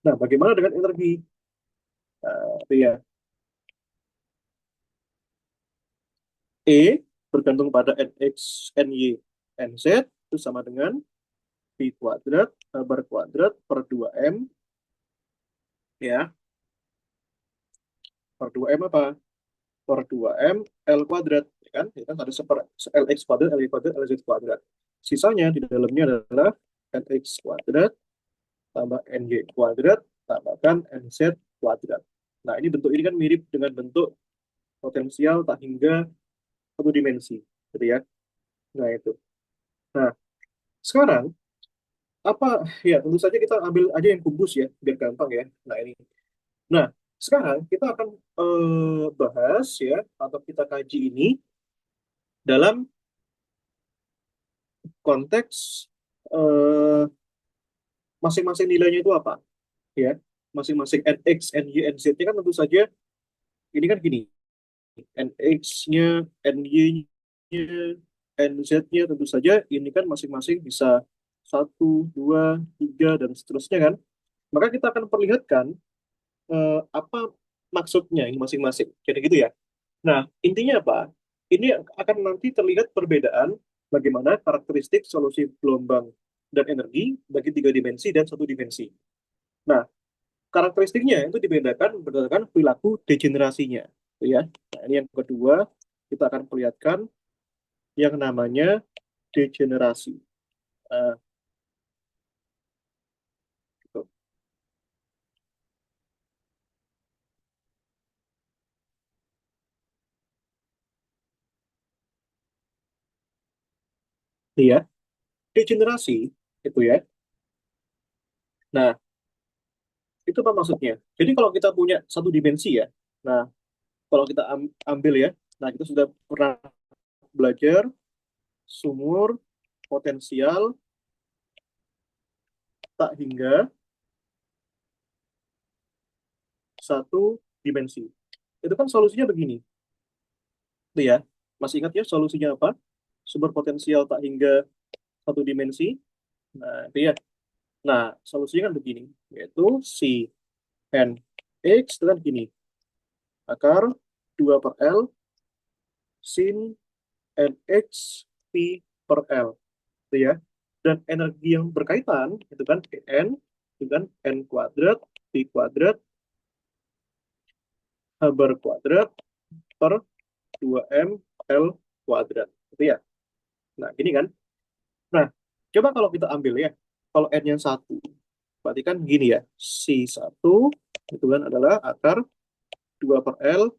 Nah, bagaimana dengan energi? Nah, itu ya. E bergantung pada NX, NY, NZ itu sama dengan P kuadrat bar kuadrat per 2M ya. Per 2M apa? Per 2M L kuadrat ya kan? Ya kan ada LX kuadrat, LY kuadrat, LZ kuadrat. Sisanya di dalamnya adalah NX kuadrat tambah NY kuadrat, tambahkan NZ kuadrat. Nah, ini bentuk ini kan mirip dengan bentuk potensial tak hingga satu dimensi, gitu ya. Nah, itu. Nah, sekarang apa ya tentu saja kita ambil aja yang kubus ya, biar gampang ya. Nah, ini. Nah, sekarang kita akan bahas ya atau kita kaji ini dalam konteks eh, masing-masing nilainya itu apa ya. Masing-masing nx, ny, nz-nya kan tentu saja ini kan gini. NX-nya, NY-nya, NZ-nya tentu saja ini kan masing-masing bisa satu, dua, tiga, dan seterusnya kan. Maka kita akan perlihatkan apa maksudnya ini masing-masing. Jadi gitu ya. Nah, intinya apa? Ini akan nanti terlihat perbedaan bagaimana karakteristik solusi gelombang dan energi bagi tiga dimensi dan satu dimensi. Nah, karakteristiknya itu dibedakan berdasarkan perilaku degenerasinya. Gitu ya. Nah, ini yang kedua, kita akan perlihatkan yang namanya degenerasi. Eh, gitu. Iya, degenerasi itu ya. Nah, itu apa maksudnya? Jadi kalau kita punya satu dimensi ya, nah kalau kita ambil ya, nah kita sudah pernah belajar sumur potensial tak hingga satu dimensi. Itu kan solusinya begini, itu ya. Masih ingat ya solusinya apa? Sumber potensial tak hingga satu dimensi. Nah, itu ya. Nah, solusinya kan begini, yaitu si n x itu kan gini, akar 2 per L sin nx pi per L, itu ya. Dan energi yang berkaitan itu kan n itu kan n kuadrat pi kuadrat h bar kuadrat per 2m L kuadrat, itu ya. Nah, gini kan. Nah, coba kalau kita ambil ya, kalau n-nya satu, berarti kan gini ya, si satu itu kan adalah akar 2 per L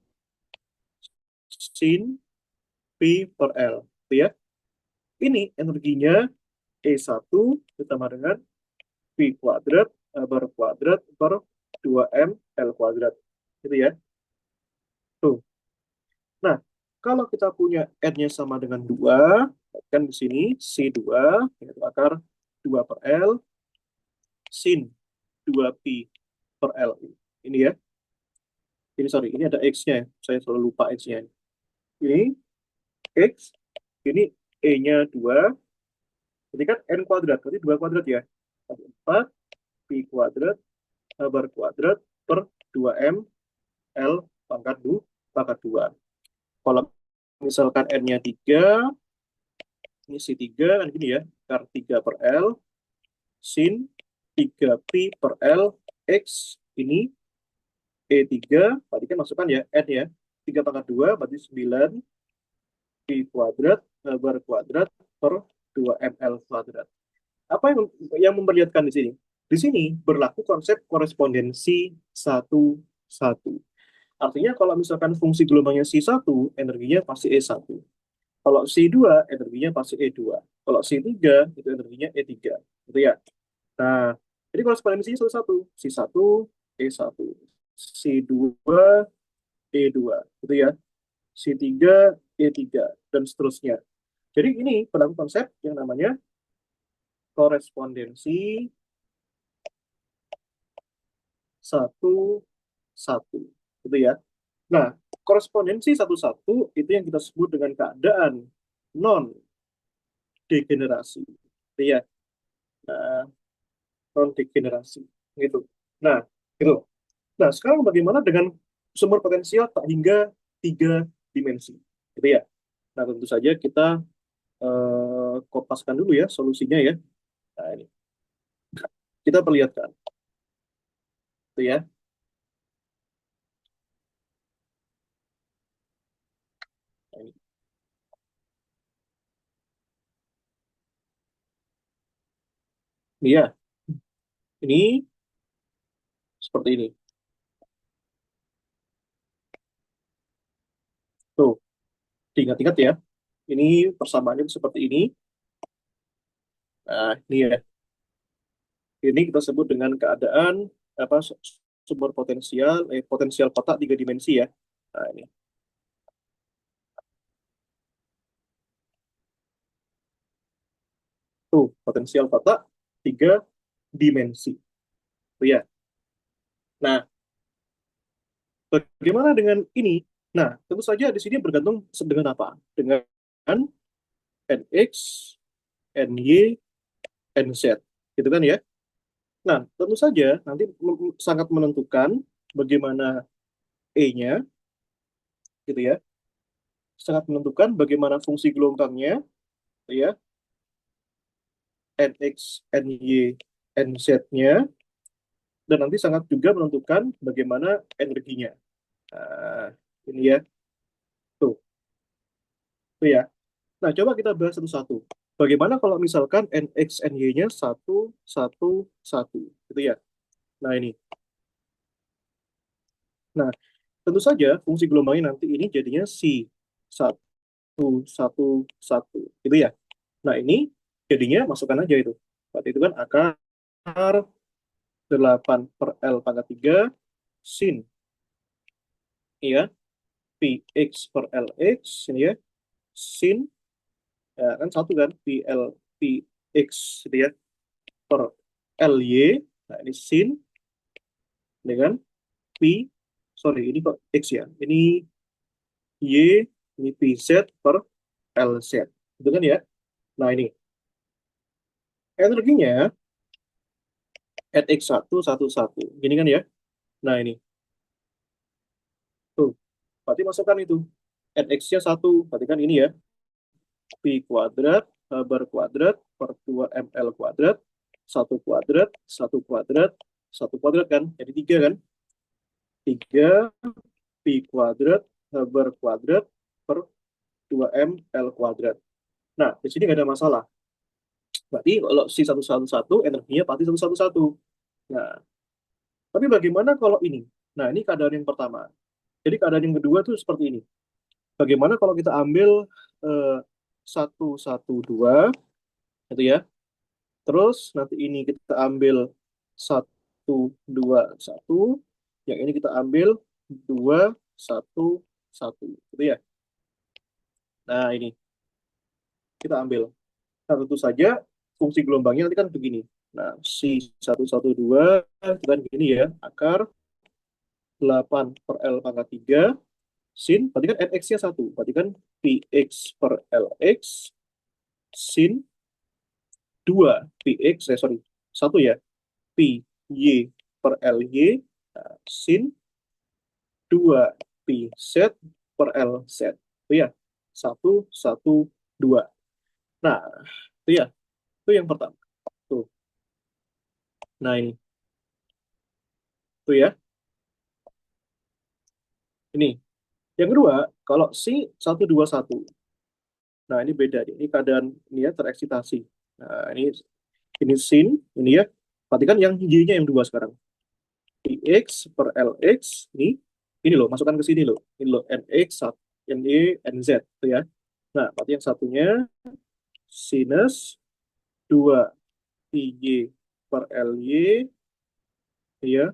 sin pi per L, itu ya. Ini energinya E1 ditambah dengan pi kuadrat bar kuadrat per 2m L kuadrat. Gitu ya. Tuh. Nah, kalau kita punya n-nya sama dengan 2, kan di sini C2 yaitu akar 2 per L sin 2pi per L. Ini ya. Ini sorry, ini ada X-nya. Saya selalu lupa X-nya. Ini X, ini E-nya 2. Jadi kan N kuadrat, berarti 2 kuadrat ya. 4 pi kuadrat bar kuadrat per 2M L pangkat 2 pangkat 2. Kalau misalkan N-nya 3, ini si 3 kan gini ya, akar 3 per L sin 3 pi per L X ini E3, berarti kan masukkan ya N ya, 3 pangkat 2 berarti 9 pi kuadrat bar kuadrat per 2 ml kuadrat. Apa yang memperlihatkan di sini? Di sini berlaku konsep korespondensi satu satu. Artinya kalau misalkan fungsi gelombangnya C1, energinya pasti E1. Kalau C2, energinya pasti E2. Kalau C3, itu energinya E3. Gitu ya. Nah, jadi korespondensinya satu-satu. C1, E1. C2, E2. Gitu ya. C3, E3. Dan seterusnya. Jadi ini berlaku konsep yang namanya korespondensi satu satu, gitu ya. Nah, korespondensi satu satu itu yang kita sebut dengan keadaan non degenerasi, gitu ya. Nah, non degenerasi, gitu. Nah, gitu. Nah, sekarang bagaimana dengan sumber potensial tak hingga tiga dimensi, gitu ya. Nah, tentu saja kita kopaskan dulu ya solusinya ya. Nah, ini kita perlihatkan, gitu ya. Nah, ini. Iya, Ini seperti ini. Tuh, diingat-ingat ya. Ini persamaannya seperti ini. Nah, ini ya. Ini kita sebut dengan keadaan apa sumber potensial kotak tiga dimensi ya. Nah, ini tuh potensial kotak tiga dimensi. Tuh ya. Nah, bagaimana dengan ini? Nah, tentu saja di sini bergantung dengan apa? Dengan nx, ny, nz. Gitu kan ya? Nah, tentu saja nanti sangat menentukan bagaimana E-nya, gitu ya. Sangat menentukan bagaimana fungsi gelombangnya, gitu ya. Nx, ny, nz-nya, dan nanti sangat juga menentukan bagaimana energinya. Nah, ini ya, tuh, tuh ya. Nah, coba kita bahas satu-satu. Bagaimana kalau misalkan nx, ny-nya satu, satu, satu, gitu ya. Nah, ini. Nah, tentu saja fungsi gelombangnya nanti ini jadinya si satu, satu, satu, gitu ya. Nah, ini jadinya masukkan aja itu. Berarti itu kan akar 8 per L pangkat 3 sin, ya, Px per Lx, ini ya, sin, ya, kan satu kan, PL, Px, gitu ya, per Ly, nah ini sin, dengan P, sorry, ini kok X ya, ini Y, ini Pz per Lz, itu kan ya. Nah ini, energinya Nx1, 1, 1, gini kan ya. Nah ini, tuh, berarti masukkan itu. Nx-nya 1, berarti kan ini ya, Pi kuadrat, bar kuadrat, per 2 ml kuadrat, satu kuadrat, satu kuadrat, satu kuadrat kan, jadi 3 kan. 3 Pi kuadrat, bar kuadrat, per 2 ml kuadrat. Nah, di sini nggak ada masalah. Berarti kalau si 111 energinya pasti 111. Nah, tapi bagaimana kalau ini? Nah, ini keadaan yang pertama. Jadi keadaan yang kedua tuh seperti ini. Bagaimana kalau kita ambil eh, 112, itu ya. Terus nanti ini kita ambil 121, yang ini kita ambil 211, gitu ya. Nah, ini kita ambil. Nah, tentu saja fungsi gelombangnya nanti kan begini. Nah, si 112 itu kan begini ya, akar 8 per L pangkat 3 sin, berarti kan nx-nya 1, berarti kan px per lx sin 2 px, sorry, 1 ya, pi y per ly, nah, sin 2 pi z per l z. Itu ya, 1, 1, 2. Nah, itu ya, itu yang pertama. Tuh. Nah, ini. Tuh ya. Ini. Yang kedua, kalau si 121. Nah, ini beda. Ini keadaan ini ya tereksitasi. Nah, ini sin, ini ya. Berarti kan yang y-nya yang 2 sekarang. Px per lx, ini loh, masukkan ke sini loh. Ini loh, nx, ny, nz. Itu ya. Nah, berarti yang satunya sinus 2 pi per ly, ya,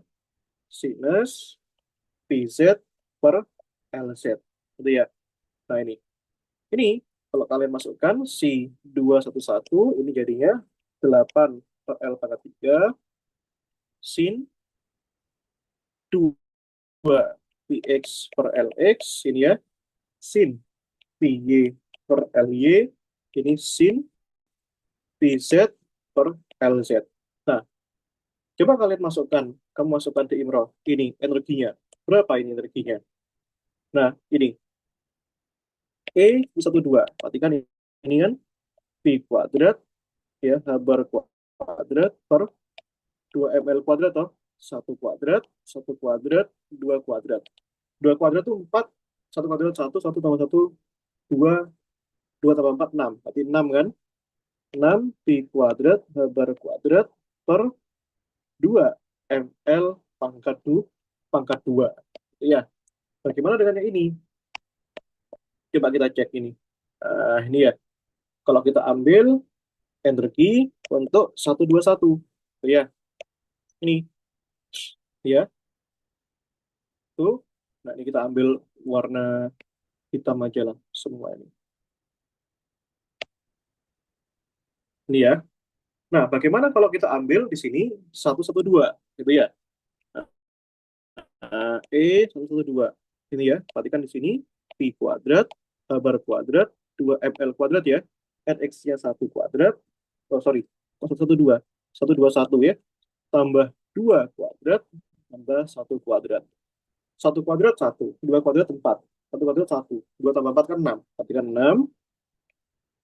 sinus pz per lz. Gitu ya. Nah, ini kalau kalian masukkan si 211, ini jadinya 8 per L pangkat 3 sin 2 px per lx, ini ya, sin py per ly, ini sin pz per lz. Nah, coba kalian masukkan, kamu masukkan di Imro, ini energinya. Berapa ini energinya? Nah, ini E12, berarti kan ini kan P kuadrat, ya, bar kuadrat per 2 ml kuadrat toh. Satu kuadrat, satu kuadrat, dua kuadrat. Dua kuadrat itu 4, satu kuadrat satu, satu tambah satu, dua, dua tambah 4, 6. Berarti 6 kan? 6 P kuadrat bar kuadrat per dengan yang ini? Coba kita cek ini. Ini ya. Kalau kita ambil energi untuk 121, ya, ini, ya, tuh. Nah, ini kita ambil warna hitam aja lah semua ini. Ini ya. Nah, bagaimana kalau kita ambil di sini 112, gitu ya? E112. Ini ya, perhatikan di sini Pi kuadrat, bar kuadrat, 2ml kuadrat ya. NX-nya 1 kuadrat, oh sorry, 112. 121 ya, tambah 2 kuadrat, tambah 1 kuadrat. 1 kuadrat 1, 2 kuadrat 4. 1 kuadrat 1, 2 tambah 4 kan 6. Perhatikan 6,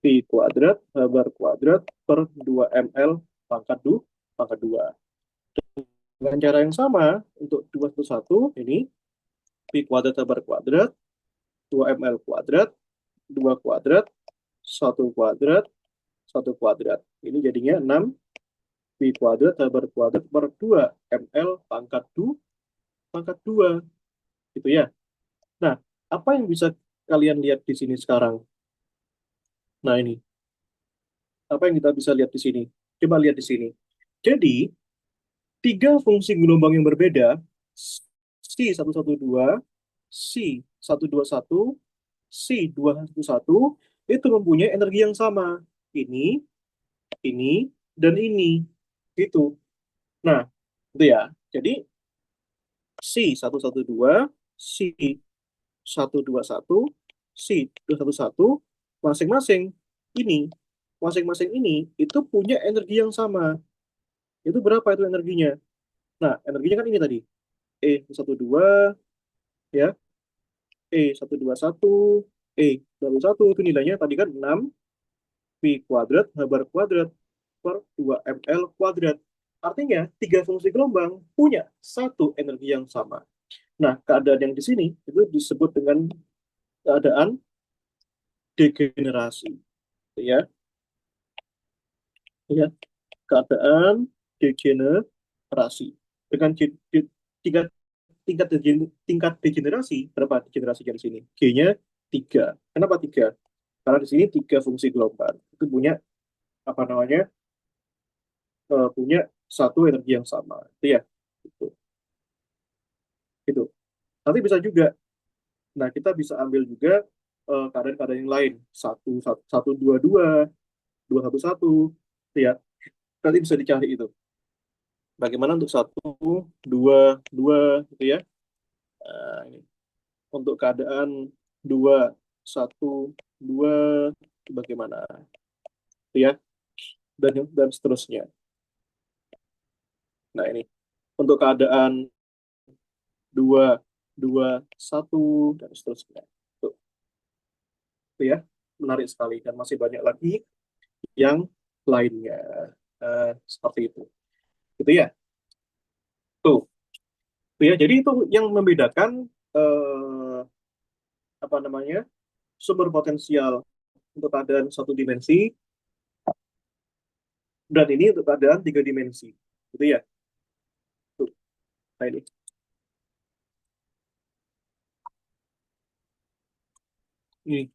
Pi kuadrat, bar kuadrat, per 2ml pangkat 2, pangkat 2. Dengan cara yang sama, untuk 211, ini Pi kuadrat, bar kuadrat, 2ml kuadrat, 2 kuadrat, 1 kuadrat, 1 kuadrat. Ini jadinya 6 Pi kuadrat bar kuadrat per 2 ml pangkat 2 pangkat 2 gitu ya. Nah, apa yang bisa kalian lihat di sini sekarang? Nah, ini. Apa yang kita bisa lihat di sini? Coba lihat di sini. Jadi, tiga fungsi gelombang yang berbeda, C112, C121, C211, itu mempunyai energi yang sama. Ini, dan ini. Gitu. Nah, itu ya. Jadi, C112, C121, C211, masing-masing ini, masing-masing ini itu punya energi yang sama. Itu berapa itu energinya? Nah, energinya kan ini tadi. E12, ya, E121, E21 itu nilainya tadi kan 6 Pi kuadrat H bar kuadrat per 2ml kuadrat. Artinya, tiga fungsi gelombang punya satu energi yang sama. Nah, keadaan yang di sini itu disebut dengan keadaan degenerasi, ya, ya, keadaan degenerasi. Dengan tingkat tingkat degenerasi, berapa degenerasi di sini? G-nya 3. Kenapa 3? Karena di sini tiga fungsi gelombang itu punya apa namanya? Punya satu energi yang sama. Itu ya. Itu. Itu. Nanti bisa juga. Nah, kita bisa ambil juga keadaan-keadaan yang lain. Satu dua dua, dua satu satu. Itu ya. Nanti bisa dicari itu. Bagaimana untuk satu, dua, dua, gitu ya. Ini. Untuk keadaan dua, satu, dua, bagaimana? Itu ya. Dan seterusnya. Nah, ini. Untuk keadaan dua, dua, satu, dan seterusnya. Itu ya. Menarik sekali. Dan masih banyak lagi yang lainnya. Seperti itu. Gitu ya. Tuh. Tuh ya. Jadi itu yang membedakan eh, apa namanya? Sumber potensial untuk keadaan satu dimensi dan ini untuk keadaan tiga dimensi. Gitu ya. Tuh. Nah, ini. Ini.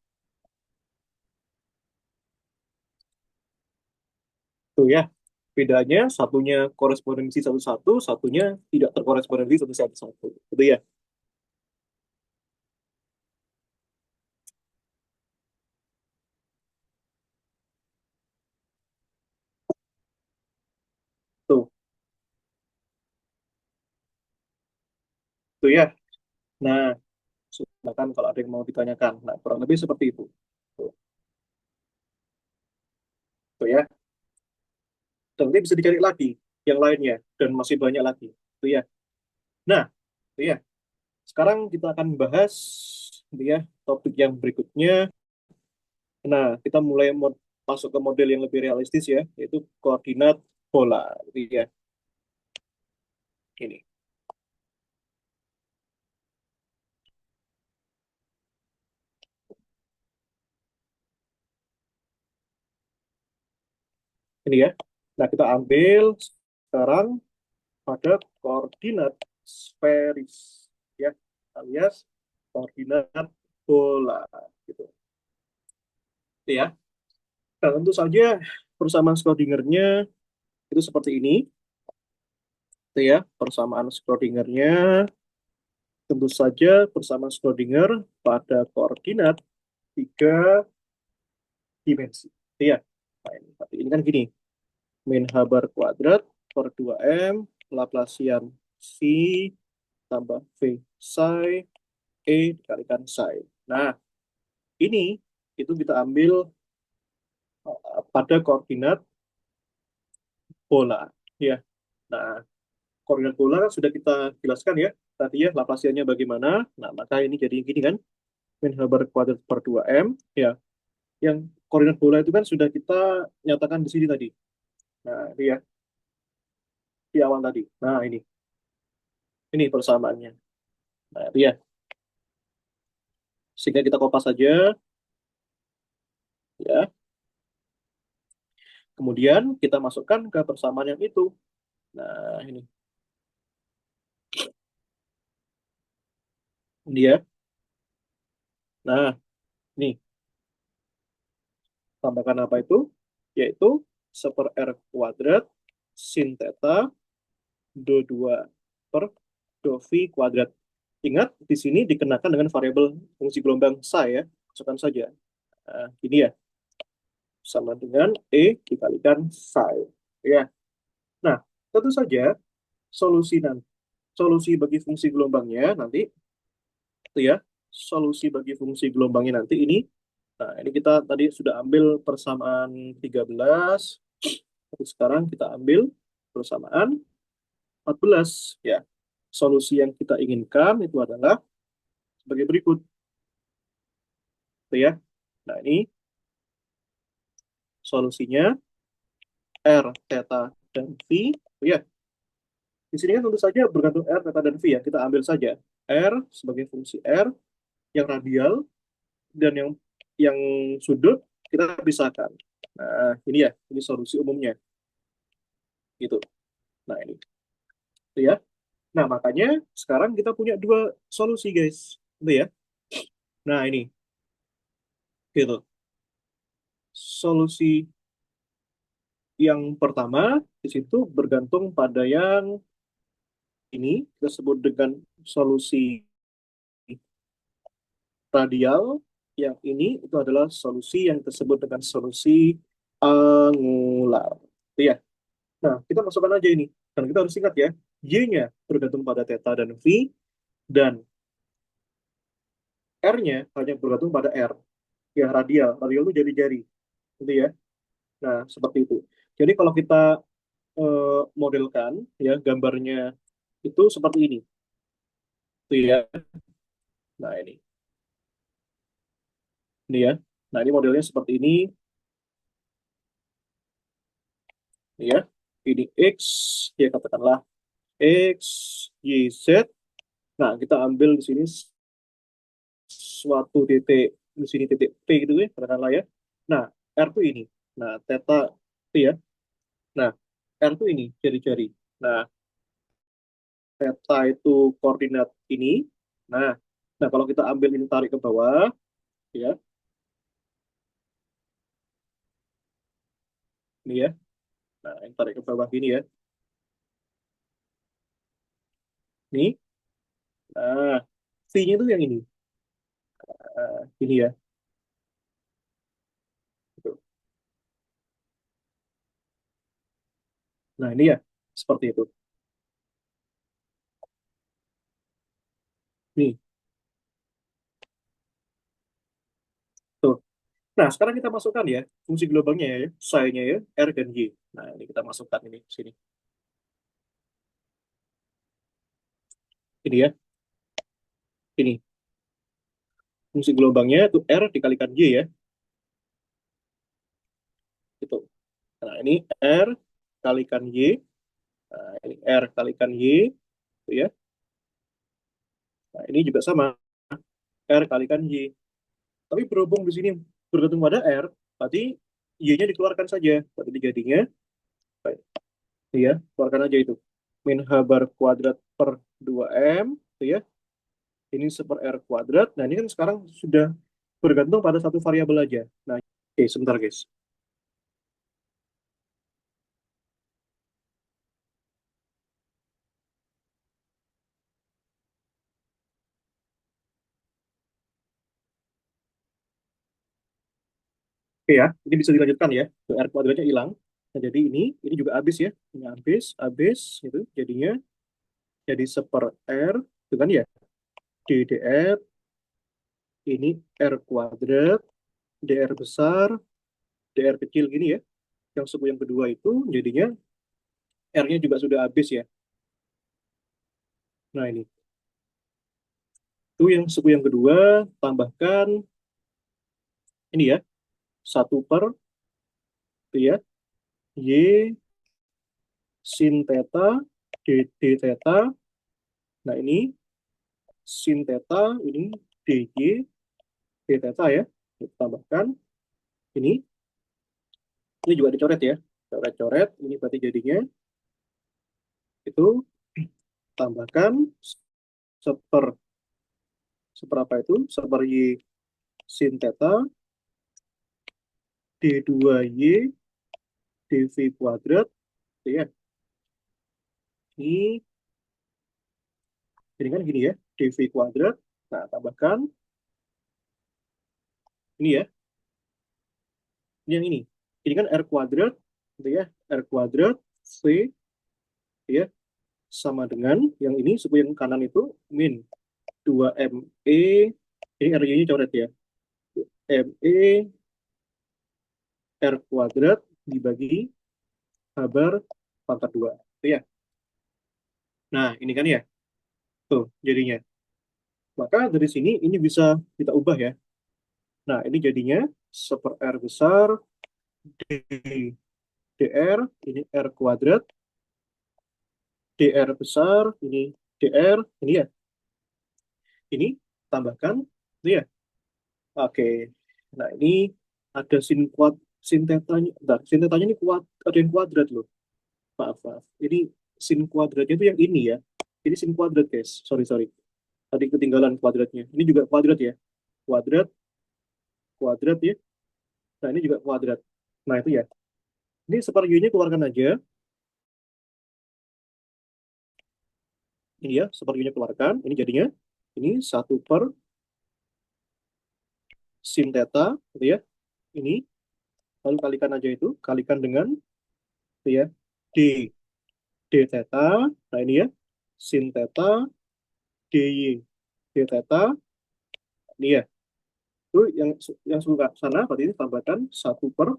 Tuh ya. Bedanya satunya korespondensi satu-satu, satunya tidak terkorespondensi satu-satu. Gitu ya. Tuh. Tuh ya. Nah, silakan kalau ada yang mau ditanyakan. Nah, kurang lebih seperti itu. Tuh. Tuh ya. Dan nanti bisa dicari lagi yang lainnya dan masih banyak lagi. Tuh ya. Nah, tuh ya. Sekarang kita akan bahas tuh ya topik yang berikutnya. Nah, kita mulai masuk ke model yang lebih realistis ya, yaitu koordinat bola. Gitu ya. Ini. Ini ya. Nah, kita ambil sekarang pada koordinat sferis ya, alias koordinat bola gitu. Gitu ya. Nah, tentu saja persamaan Schrödingernya itu seperti ini, gitu ya. Persamaan Schrödingernya tentu saja persamaan Schrödinger pada koordinat tiga dimensi. Gitu ya. Nah, ini kan gini, min h bar kuadrat per 2m Laplasian phi tambah v psi e dikalikan psi. Nah, ini itu kita ambil pada koordinat bola, ya. Nah, koordinat bola kan sudah kita jelaskan ya tadi ya Laplasiannya bagaimana. Nah, maka ini jadi gini kan, min h bar kuadrat per 2m, ya. Yang koordinat bola itu kan sudah kita nyatakan di sini tadi. Nah, ini ya di awal tadi. Nah, ini persamaannya. Nah, itu ya. Sehingga kita kopas saja, ya. Kemudian kita masukkan ke persamaan yang itu. Nah, ini ya. Nah, ini tambahkan apa itu? Yaitu 1/r kuadrat sin theta do 2 per do phi kuadrat. Ingat, di sini dikenakan dengan variabel fungsi gelombang psi ya. Masukkan saja. Nah, ini ya, sama dengan E dikalikan psi. Ya. Nah, tentu saja solusi nanti, solusi bagi fungsi gelombangnya nanti, itu ya, solusi bagi fungsi gelombangnya nanti ini. Nah, ini kita tadi sudah ambil persamaan 13. Tapi sekarang kita ambil persamaan 14. Ya, solusi yang kita inginkan itu adalah sebagai berikut. Gitu ya. Nah, ini solusinya R, theta, dan V. Oh ya, di sini kan tentu saja bergantung R, theta, dan V ya. Kita ambil saja R sebagai fungsi R yang radial dan yang sudut kita pisahkan. Nah, ini ya, ini solusi umumnya. Gitu. Nah, ini. Itu ya. Nah, makanya sekarang kita punya dua solusi, guys. Itu ya. Nah, ini. Gitu. Solusi yang pertama di situ bergantung pada yang ini kita sebut dengan solusi radial. Yang ini itu adalah solusi yang tersebut dengan solusi angular. Itu ya. Nah, kita masukkan aja ini. Dan kita harus ingat ya, Y-nya bergantung pada theta dan V, dan R-nya hanya bergantung pada R. Ya, radial. Radial itu jari-jari. Gitu ya. Nah, seperti itu. Jadi kalau kita modelkan, ya, gambarnya itu seperti ini. Itu ya. Nah, ini. Ini ya. Nah, ini modelnya seperti ini. Ini ya. Ini X, ya katakanlah X, Y, Z. Nah, kita ambil di sini suatu titik, di sini titik P gitu ya, katakanlah ya. Nah, R itu ini. Nah, theta itu ya. Nah, R itu ini, jari-jari. Nah, theta itu koordinat ini. Nah, nah kalau kita ambil ini tarik ke bawah, ya, ini ya. Nah, ini tarik ke bawah gini ya. Nih. Nah, V-nya itu yang ini. Ini ya. Gitu. Nah, ini ya. Seperti itu. Nih, tuh. Nah, sekarang kita masukkan ya fungsi gelombangnya ya, psi-nya ya, R dan Y. Nah, ini kita masukkan ini sini. Ini ya, ini fungsi gelombangnya itu R dikalikan Y ya, itu. Nah, ini R kalikan Y. Nah, ini R kalikan Y, itu ya. Nah, ini juga sama, R kalikan Y. Tapi berhubung di sini bergantung pada R, berarti Y-nya dikeluarkan saja. Berarti jadinya, baik, ya, keluarkan aja itu. Min H bar kuadrat per 2M, itu ya. ini seper R kuadrat. Nah, ini kan sekarang sudah bergantung pada satu variabel aja. Nah, oke, sebentar guys. Oke ya, ini bisa dilanjutkan ya. R kuadratnya hilang. Nah, jadi ini juga habis ya. Ini habis gitu. Jadinya jadi seper R, itu kan ya. DDR, ini R kuadrat, DR besar, DR kecil gini ya. Yang suku yang kedua itu jadinya R-nya juga sudah habis ya. Nah, ini. Itu yang suku yang kedua, tambahkan ini ya. Satu per, itu ya. Y sin theta, d theta. Nah, ini sin theta, ini dy, d theta ya. Kita tambahkan ini. Ini juga dicoret ya. Coret-coret, ini berarti jadinya itu tambahkan seper seberapa itu? Seper y sin theta d2y dv kuadrat gitu ya. Ini kan gini ya, dv kuadrat. Nah, tambahkan ini ya. Ini yang ini. Ini kan r kuadrat gitu ya. R kuadrat v gitu ya sama dengan yang ini suku yang kanan itu min 2 me, ini R-nya coret ya. Me R kuadrat dibagi kabar pangkat 2. Itu ya. Nah, ini kan ya. Tuh, jadinya. Maka dari sini ini bisa kita ubah ya. Nah, ini jadinya seper R besar D, DR, ini R kuadrat, DR besar, ini DR, ini ya. Ini tambahkan, itu ya. Oke. Nah, ini ada sin tetanya. Bentar, sin tetanya ini ada yang kuadrat loh. Maaf, maaf. Ini sin kuadratnya itu yang ini ya. Ini sin kuadrat, guys. Sorry, sorry. Tadi ketinggalan kuadratnya. Ini juga kuadrat ya. Kuadrat, kuadrat ya. Nah, ini juga kuadrat. Nah, itu ya. Ini seper U-nya keluarkan aja. Ini ya, seper U-nya keluarkan. Ini jadinya. Ini satu per sin theta, gitu ya. Ini. Lalu kalikan aja itu. Kalikan dengan, itu ya. D. D theta. Nah, ini ya. Sin theta. DY. D theta. Ini ya. Itu yang suka sana, berarti ini tambahkan satu per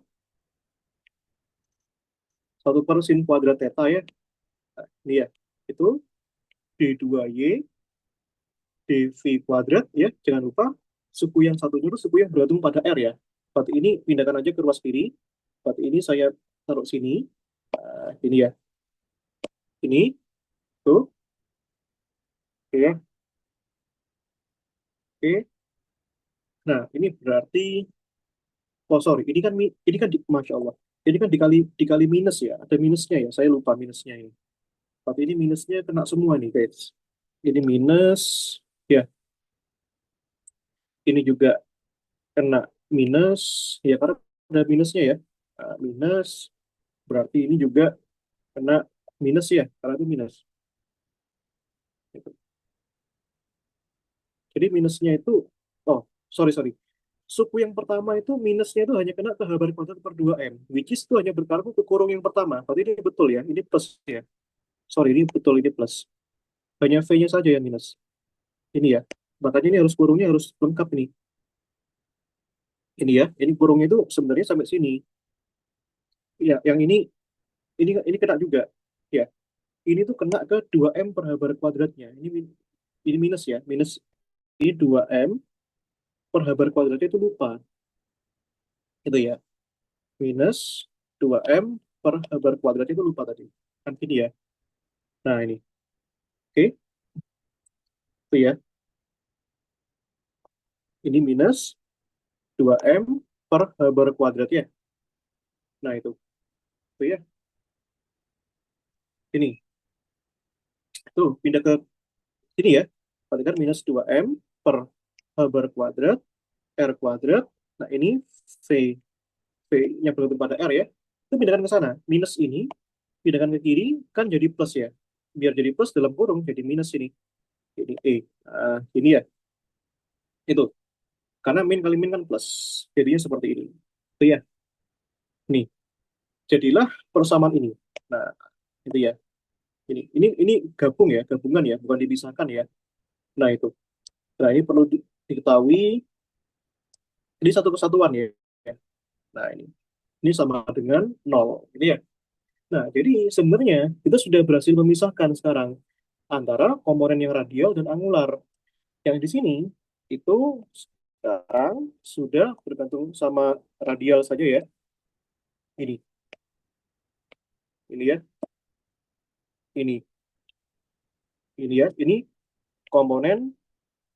sin kuadrat theta ya. Nah, ini ya. Itu D2Y dv kuadrat ya, jangan lupa suku yang satunya itu suku yang bergantung pada r ya. Berarti ini pindahkan aja ke ruas kiri. Berarti ini saya taruh sini. Ini ya, ini tuh, oke ya, oke. Nah, ini berarti, oh sorry, ini kan masya Allah, ini kan dikali minus ya, ada minusnya ya. Saya lupa minusnya ini. Berarti ini minusnya kena semua nih guys. Ini minus, ya, ini juga kena minus, ya karena ada minusnya ya. Minus, berarti ini juga kena minus ya, karena itu minus. Gitu. Jadi minusnya itu, oh sorry sorry, suku yang pertama itu minusnya itu hanya kena ke H-bar kuadrat per 2M, which is itu hanya berlaku ke kurung yang pertama. Berarti ini betul ya, ini plus ya. Sorry, ini betul, ini plus. Hanya V-nya saja yang minus. Ini ya, makanya ini harus kurungnya harus lengkap ini. Ini ya, ini kurungnya itu sebenarnya sampai sini. Ya, yang ini kena juga. Ya, ini tuh kena ke 2M per H-bar kuadratnya. Ini minus ya, minus ini 2M per H-bar kuadratnya itu lupa. Itu ya. Minus 2M per bar kuadrat itu lupa tadi. Kan ini ya. Nah, ini. Oke, itu ya. Ini minus 2M per bar kuadrat ya. Nah, itu. Itu ya. Ini. Tuh, pindah ke ini ya. berarti kan minus 2M per H bar kuadrat, R kuadrat. Nah, ini V, V-nya bergantung pada R ya. Itu pindahkan ke sana. Minus ini, pindahkan ke kiri, kan jadi plus ya. Biar jadi plus dalam kurung, jadi minus ini. Jadi E. Ini ya, itu. Karena min kali min kan plus. Jadinya seperti ini. Itu ya. Nih, jadilah persamaan ini. Nah, itu ya. Ini gabung ya, gabungan ya, bukan dipisahkan ya. Nah, itu. Nah, ini perlu diketahui, ini satu kesatuan ya. Nah, ini sama dengan nol. Ini ya. Nah, jadi sebenarnya kita sudah berhasil memisahkan sekarang antara komponen yang radial dan angular. Yang di sini itu sekarang sudah bergantung sama radial saja ya. Ini, ini ya, ini, ini ya, ini komponen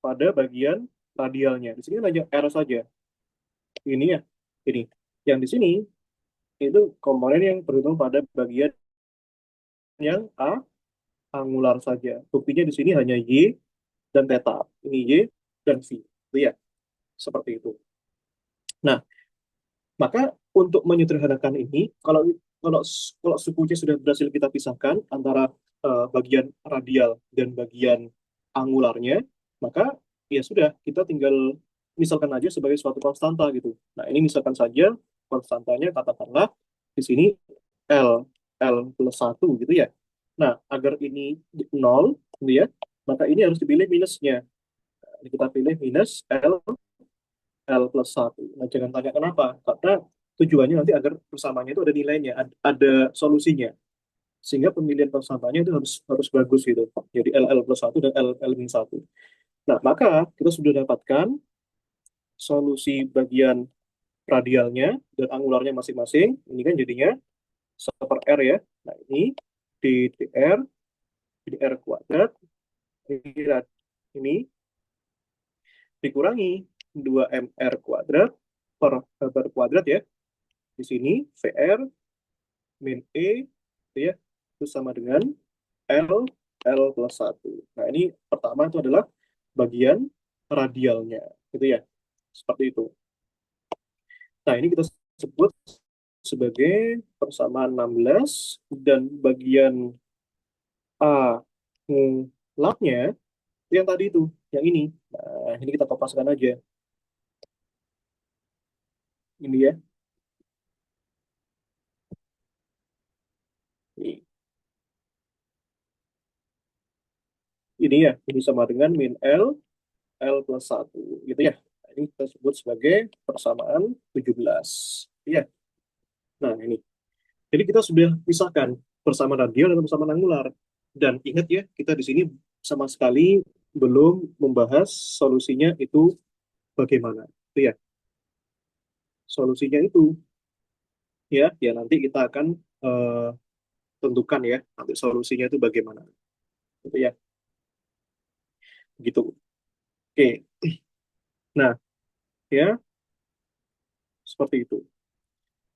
pada bagian radialnya. Di sini hanya R saja. Ini ya, ini. Yang di sini itu komponen yang bergantung pada bagian yang angular saja. Buktinya di sini hanya Y dan theta. Ini Y dan V. Itu ya, seperti itu. Nah, maka untuk menyederhanakan ini, kalau kalau sukunya sudah berhasil kita pisahkan antara bagian radial dan bagian angularnya, maka ya sudah kita tinggal misalkan aja sebagai suatu konstanta gitu. Nah, ini misalkan saja konstantanya katakanlah di sini L L plus satu gitu ya. Nah, agar ini nol gitu ya, maka ini harus dipilih minusnya. Nah, ini kita pilih minus L plus satu. Nah, jangan tanya kenapa, karena tujuannya nanti agar persamaannya itu ada nilainya, ada solusinya. Sehingga pemilihan konstantanya itu harus harus bagus gitu. Jadi L plus satu dan L min satu. Nah, maka kita sudah dapatkan solusi bagian radialnya dan angularnya masing-masing. Ini kan jadinya 1 per R ya. Nah, ini di dr, dr kuadrat, ini dikurangi 2mr kuadrat per H kuadrat ya. Di sini VR min E itu ya, itu sama dengan L L plus satu. Nah, ini pertama itu adalah bagian radialnya, gitu ya. Seperti itu. Nah, ini kita sebut sebagai persamaan 16 dan bagian A labnya itu yang tadi itu, yang ini. Nah, ini kita kopaskan aja. Ini ya. Ini ya, ini sama dengan min L plus satu gitu ya. Nah, ini kita sebut sebagai persamaan 17. Iya. Nah, ini. Jadi kita sudah pisahkan persamaan radial dan persamaan angular. Dan ingat ya, kita di sini sama sekali belum membahas solusinya itu bagaimana. Itu ya. Solusinya itu ya nanti kita akan eh, tentukan ya nanti solusinya itu bagaimana. Itu ya. Gitu. Oke. Nah, ya seperti itu.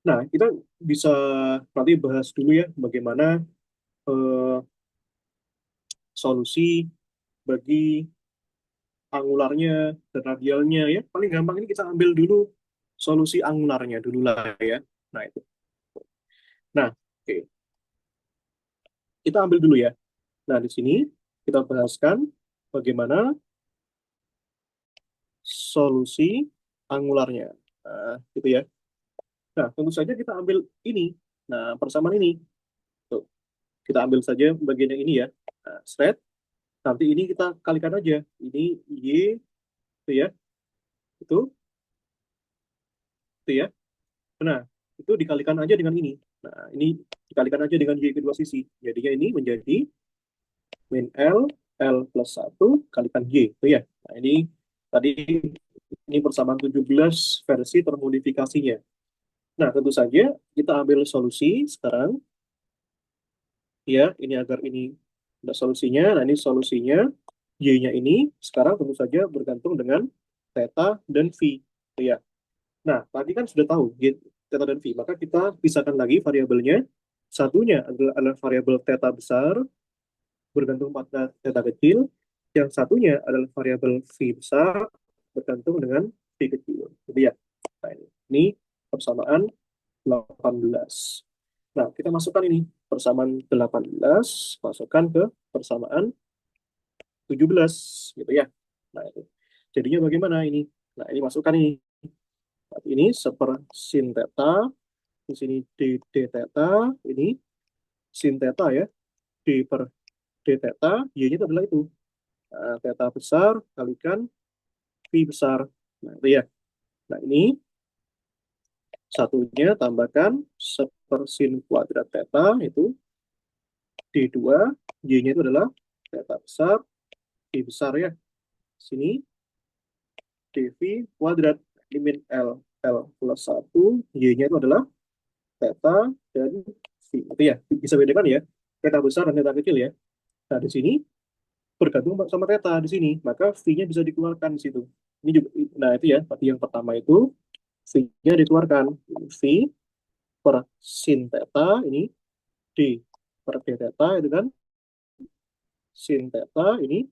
Nah, kita bisa nanti bahas dulu ya bagaimana eh, solusi bagi angularnya dan radialnya ya. Paling gampang ini kita ambil dulu solusi angularnya dulu lah ya. Nah, itu. Nah, oke. Kita ambil dulu ya. Nah, di sini kita bahaskan bagaimana solusi angularnya. Nah, gitu ya. Nah, tentu saja kita ambil ini. Nah, persamaan ini. Tuh, kita ambil saja bagian yang ini ya. Nah, set. Nanti ini kita kalikan aja. Ini Y, itu ya. Itu, itu ya. Nah, itu dikalikan aja dengan ini. Nah, ini dikalikan aja dengan Y kedua sisi. Jadinya ini menjadi min L plus satu kalikan Y. Itu ya. Nah, ini tadi ini persamaan 17 versi termodifikasinya. Nah, tentu saja kita ambil solusi sekarang. Ya, ini agar ini ada solusinya. Nah, ini solusinya. Y-nya ini sekarang tentu saja bergantung dengan theta dan V. Itu ya. Nah, tadi kan sudah tahu theta dan V, maka kita pisahkan lagi variabelnya. Satunya adalah variabel theta besar bergantung pada theta kecil, Yang satunya adalah variabel V besar bergantung dengan V kecil. Jadi ya, nah ini persamaan 18. Nah, kita masukkan ini persamaan 18, masukkan ke persamaan 17, gitu ya. Nah, itu. Jadinya bagaimana ini? Nah, ini masukkan ini. Ini seper sin theta, di sini d theta, ini sin theta ya, d per d theta, y-nya itu adalah itu. Nah, theta besar kalikan v besar. Nah, itu ya. Nah, ini satunya tambahkan sepersin kuadrat theta, itu D2, Y-nya itu adalah theta besar, V besar ya. Sini dV kuadrat, limit L plus 1, Y-nya itu adalah theta dan V. Itu ya, bisa bedakan ya, theta besar dan theta kecil ya. Nah, di sini bergantung sama theta di sini, maka V-nya bisa dikeluarkan di situ. Ini juga, nah itu ya, berarti yang pertama itu V-nya dikeluarkan. V per sin theta, ini D per D theta, itu kan sin theta, ini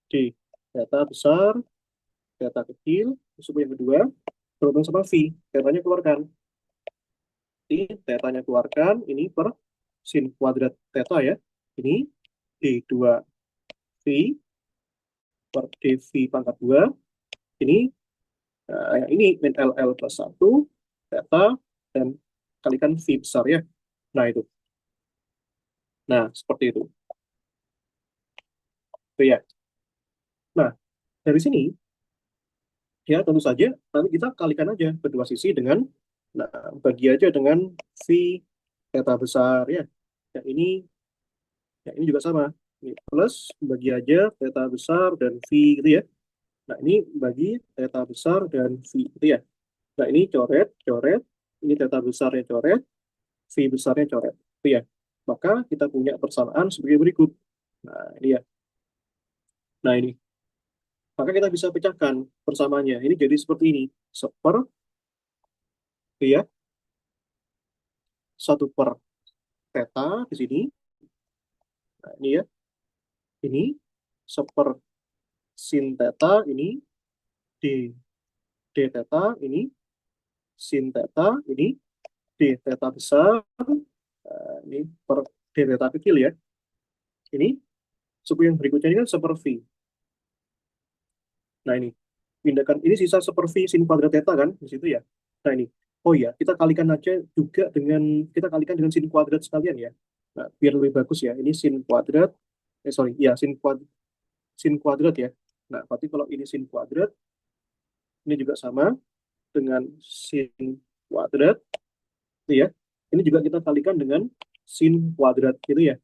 D theta besar, theta kecil, terus yang kedua berhubung sama V, tetanya keluarkan. Ini tetanya keluarkan, ini per sin kuadrat theta ya. Ini D2V per dV pangkat 2. Ini yang ini min LL plus 1, theta, dan kalikan V besar ya. Nah itu. Nah, seperti itu. Itu ya. Nah, dari sini, ya tentu saja, nanti kita kalikan aja kedua sisi dengan, nah, bagi aja dengan V theta besar ya. Yang ini, yang ini juga sama. Ini plus, bagi aja theta besar dan V gitu ya. Nah, ini bagi theta besar dan V gitu ya. Nah, ini coret, coret. Ini theta besarnya coret, V besarnya coret. Itu ya. Maka kita punya persamaan sebagai berikut. Nah, ini ya. Nah, ini. Maka kita bisa pecahkan persamaannya. Ini jadi seperti ini. Seper, ya, 1 per theta di sini. Nah, ini ya. Ini seper sin theta, ini d, d theta, ini sin theta, ini d theta besar, ini per d theta kecil ya. Ini suku yang berikutnya ini kan seper V. Nah, ini pindahkan, ini sisa seper V sin kuadrat theta kan di situ ya. Nah, ini. Oh iya, kita kalikan aja juga dengan, kita kalikan dengan sin kuadrat sekalian ya. Nah, biar lebih bagus ya. Ini sin kuadrat, sorry, ya sin kuadrat ya. Nah, berarti kalau ini sin kuadrat, ini juga sama dengan sin kuadrat, gitu ya. Ini juga kita kalikan dengan sin kuadrat gitu ya.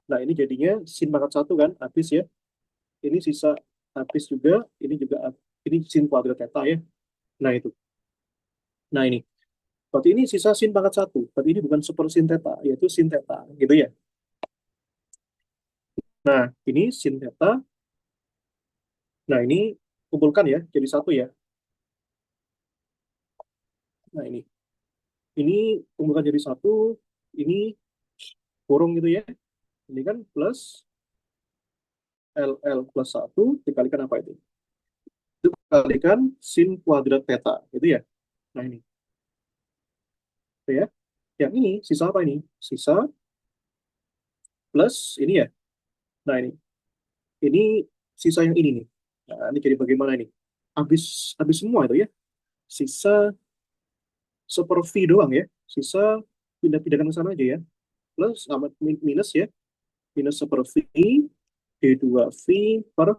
Nah, ini jadinya sin pangkat 1 kan, habis ya. Ini sisa habis juga, ini juga, ini sin kuadrat theta ya. Nah, itu. Nah, ini. Berarti ini sisa sin pangkat 1. Berarti ini bukan super sin theta, yaitu sin theta, gitu ya. Nah, ini sin theta. Nah, ini kumpulkan ya, jadi satu ya. Nah, ini. Ini kumpulkan jadi satu, ini kurung gitu ya. Ini kan plus LL plus 1 dikalikan apa itu? Itu kalikan sin kuadrat theta, gitu ya. Nah, ini. Oke ya. Yang ini, sisa apa ini? Sisa plus ini ya. Nah, ini. Ini sisa yang ini nih. Nah, ini jadi bagaimana ini? Habis semua itu ya. Sisa seper V doang ya. Sisa pindah-pindahkan ke sana aja ya. Plus sama minus ya. Minus seper V, D2V per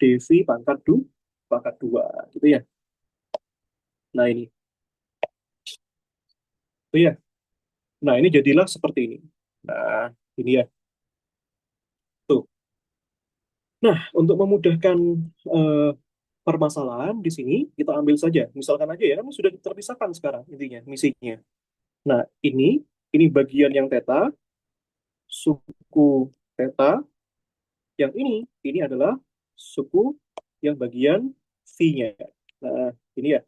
DV pangkat 2 gitu ya. Nah, ini. Itu ya. Nah, ini jadilah seperti ini. Nah, ini ya. Tuh. Nah, untuk memudahkan eh, permasalahan di sini, kita ambil saja. Misalkan aja ya, kan sudah terpisahkan sekarang intinya, misinya. Nah, ini bagian yang theta, suku theta. Yang ini adalah suku yang bagian V-nya. Nah, ini ya.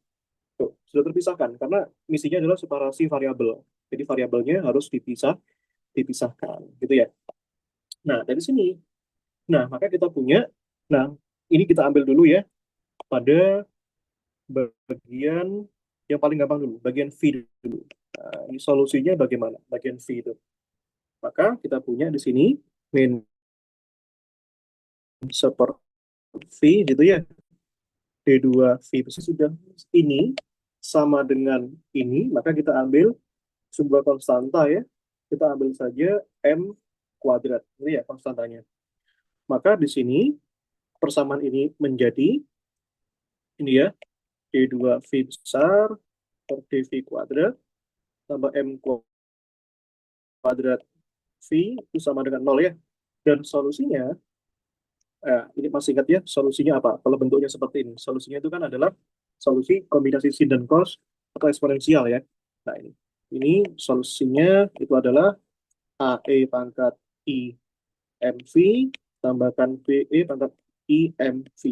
Tuh, sudah terpisahkan karena misinya adalah separasi variabel. Jadi variabelnya harus dipisahkan, gitu ya. Nah, dari sini. Nah, maka kita punya, nah ini kita ambil dulu ya pada bagian yang paling gampang dulu, bagian V dulu. Nah, ini solusinya bagaimana? Bagian V itu. Maka kita punya di sini min seperti V gitu ya. D2 V sudah ini sama dengan ini, maka kita ambil sebuah konstanta ya. Kita ambil saja M kuadrat. Ini ya konstantanya. Maka di sini persamaan ini menjadi ini ya, D2 V besar per dV kuadrat tambah M kuadrat V itu sama dengan 0 ya. Dan solusinya, ini masih ingat ya, solusinya apa? Kalau bentuknya seperti ini, solusinya itu kan adalah solusi kombinasi sin dan cos atau eksponensial ya. Nah ini solusinya itu adalah AE pangkat I MV tambahkan VE pangkat IMV.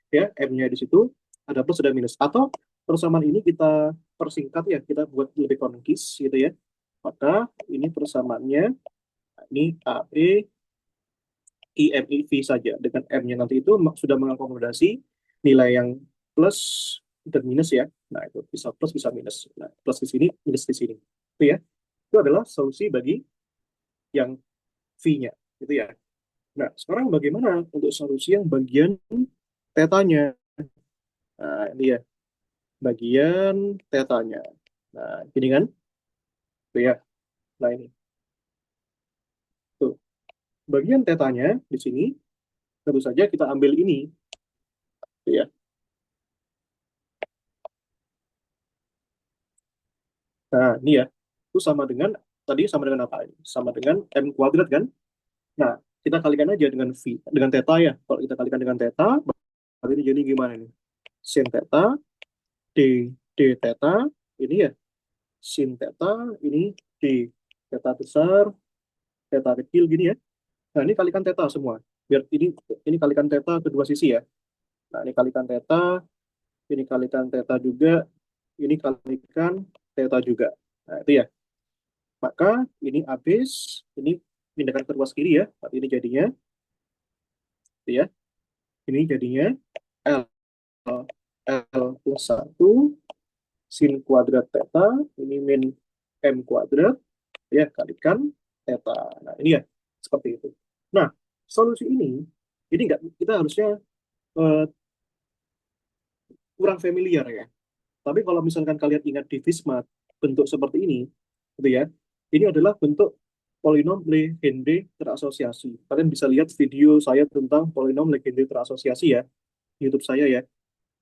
Ya, M-nya di situ ada plus ada minus. Atau persamaan ini kita persingkat ya, kita buat lebih konkis gitu ya. Maka ini persamaannya, ini AE IMIV saja. Dengan M-nya nanti itu sudah mengakomodasi nilai yang plus dan minus ya. Nah, itu bisa plus, bisa minus. Nah, plus di sini, minus di sini. Itu ya. Itu adalah solusi bagi yang V-nya. Gitu ya. Nah, sekarang bagaimana untuk solusi yang bagian tetanya? Nah, ini ya. Bagian tetanya. Nah, gini kan? Tuh ya. Nah, ini. Tuh. Bagian tetanya di sini, tentu saja kita ambil ini. Tuh ya. Nah, ini ya. Itu sama dengan, tadi sama dengan apa ini? Sama dengan M kuadrat kan? Nah, kita kalikan aja dengan V, dengan theta ya. Kalau kita kalikan dengan theta, berarti ini jadi gimana nih? Sin theta, D, D theta, ini ya. Sin theta, ini D. Theta besar, theta kecil gini ya. Nah, ini kalikan theta semua. Biar ini kalikan theta kedua sisi ya. Nah, ini kalikan theta, ini kalikan theta juga, ini kalikan theta juga. Nah, itu ya. Maka ini habis, ini pindahkan ke ruas kiri ya. Berarti ini jadinya, itu ya. Ini jadinya L, L plus 1 sin kuadrat theta, ini min M kuadrat, ya kalikan theta. Nah, ini ya, seperti itu. Nah, solusi ini nggak, kita harusnya eh, kurang familiar ya. Tapi kalau misalkan kalian ingat di Visma, bentuk seperti ini, gitu ya, ini adalah bentuk polinom Legendre terasosiasi. Kalian bisa lihat video saya tentang polinom Legendre terasosiasi ya, di YouTube saya ya.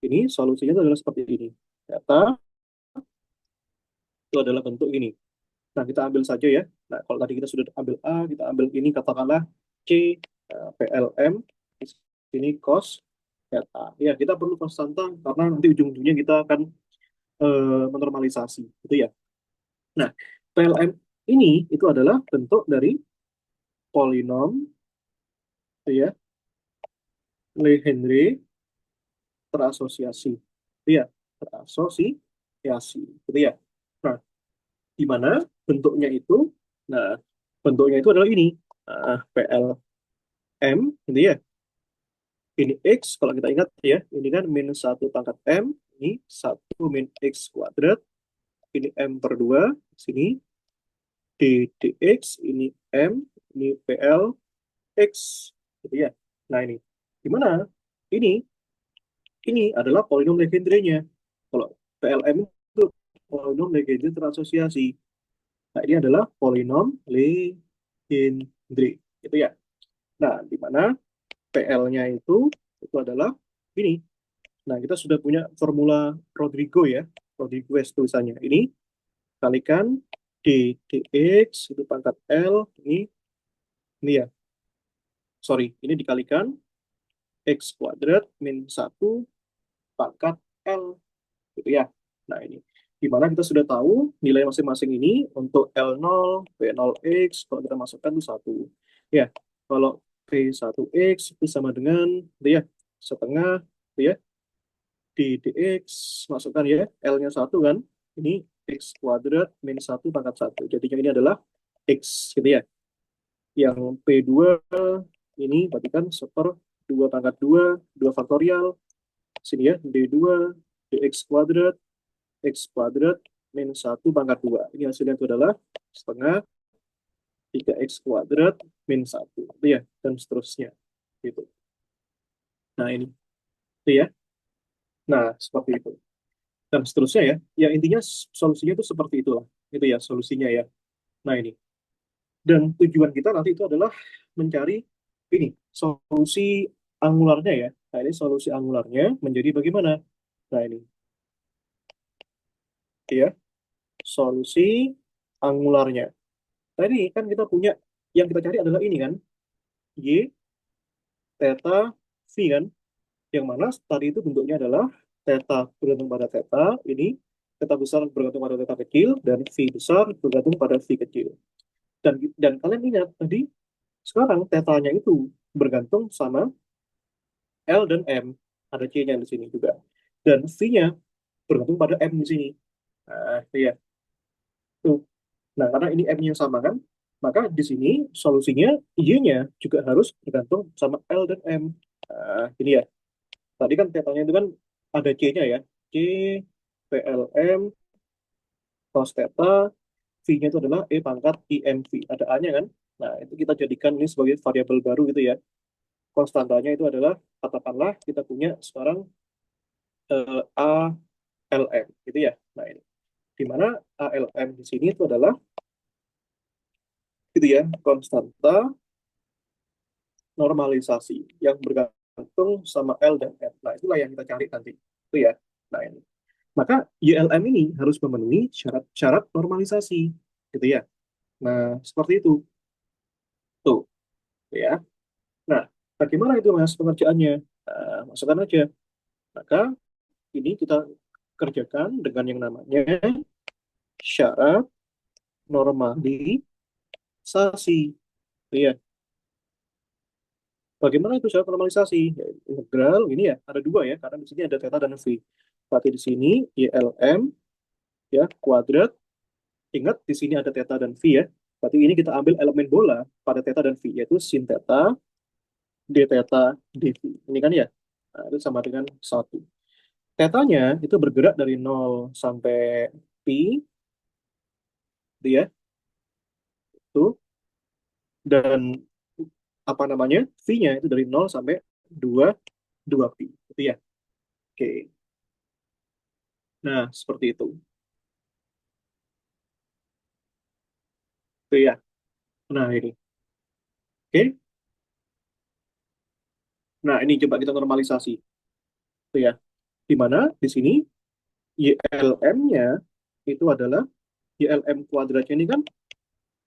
Ini solusinya itu adalah seperti ini. Data itu adalah bentuk ini. Nah, kita ambil saja ya. Nah, kalau tadi kita sudah ambil A, kita ambil ini katakanlah C, PLM, di sini cos, theta. Ya, kita perlu konstanta karena nanti ujung-ujungnya kita akan menormalisasi, gitu ya. Nah, PLM ini itu adalah bentuk dari polinom, gitu ya, Legendre terasosiasi, gitu ya, terasosiasi, gitu ya. Nah, di mana bentuknya itu, nah, bentuknya itu adalah ini, PLM, gitu ya. Ini X, kalau kita ingat ya, ini kan minus 1 pangkat M, ini 1 min X kuadrat, ini M per 2, sini D, DX, ini M, ini PL, X, gitu ya. Nah ini, gimana? Ini, ini adalah polinom Legendre-nya. Kalau PLM itu polinom Legendre terasosiasi. Nah ini adalah polinom Legendre, gitu ya. Nah, di mana PL-nya itu adalah ini. Nah, kita sudah punya formula Rodrigo ya, Rodriguez tulisannya. Ini kalikan D, DX, itu pangkat L, ini ya, sorry, ini dikalikan X kuadrat min 1 pangkat L, gitu ya. Nah, ini. Dimana kita sudah tahu nilai masing-masing ini untuk L0, P0X, kalau kita masukkan itu 1. Ya, kalau P1X itu sama dengan, itu ya, setengah, itu ya, di dx masukkan ya L-nya 1 kan, ini X kuadrat min 1 pangkat 1, jadinya ini adalah X gitu ya. Yang P2 Ini berarti kan seper 2 pangkat 2 2 faktorial. Sini ya, D2, dx kuadrat, x kuadrat, min 1 pangkat 2. Ini hasilnya itu adalah setengah 3x kuadrat min 1. Itu ya, dan seterusnya. Gitu. Nah, ini. Itu ya. Nah, seperti itu. Dan seterusnya ya. Ya, intinya solusinya itu seperti itulah. Itu ya, solusinya ya. Nah, ini. Dan tujuan kita nanti itu adalah mencari ini, solusi angularnya ya. Nah, ini solusi angularnya menjadi bagaimana? Nah, ini. Ya, solusi angularnya. Tadi kan kita punya, yang kita cari adalah ini kan, Y, theta, phi kan. Yang mana tadi itu bentuknya adalah theta bergantung pada theta, ini theta besar bergantung pada theta kecil, dan phi besar bergantung pada phi kecil. Dan kalian ingat tadi, sekarang tetanya itu bergantung sama L dan M. Ada C-nya di sini juga. Dan phi-nya bergantung pada M di sini. Nah, iya. Tuh. Nah, karena ini M-nya sama kan, maka di sini solusinya Y-nya juga harus bergantung sama L dan M. Nah, ini ya. Tadi kan tetanya itu kan ada C-nya ya. C, PLM, cos theta, V-nya itu adalah E pangkat IMV. Ada A-nya kan? Nah, itu kita jadikan ini sebagai variabel baru gitu ya. Konstantanya itu adalah, katakanlah kita punya sekarang ALM gitu ya. Nah, ini. Di mana ALM di sini itu adalah gitu ya, konstanta normalisasi yang bergantung sama L dan M. Nah, itulah yang kita cari nanti. Itu ya. Nah, ini. Maka YLM ini harus memenuhi syarat-syarat normalisasi. Gitu ya. Nah, seperti itu. Tuh, ya. Nah, bagaimana itu Mas pengerjaannya? Nah, masukkan aja. Maka ini kita kerjakan dengan yang namanya syarat normalisasi. Iya. Bagaimana itu syarat normalisasi? Ya, integral ini ya ada dua ya, karena di sini ada theta dan phi. Berarti di sini YLM ya kuadrat. Ingat di sini ada theta dan phi ya. Berarti ini kita ambil elemen bola pada theta dan phi, yaitu sin theta, d theta, d phi. Ini kan ya. Nah, itu sama dengan satu. Tetanya itu bergerak dari nol sampai pi, gitu ya, tuh. Dan apa namanya, V-nya itu dari nol sampai dua 2 pi, gitu ya. Oke, nah seperti itu. Itu ya. Nah ini, oke. Nah ini coba kita normalisasi, itu ya. Di mana di sini YLM-nya itu adalah YLM kuadratnya ini kan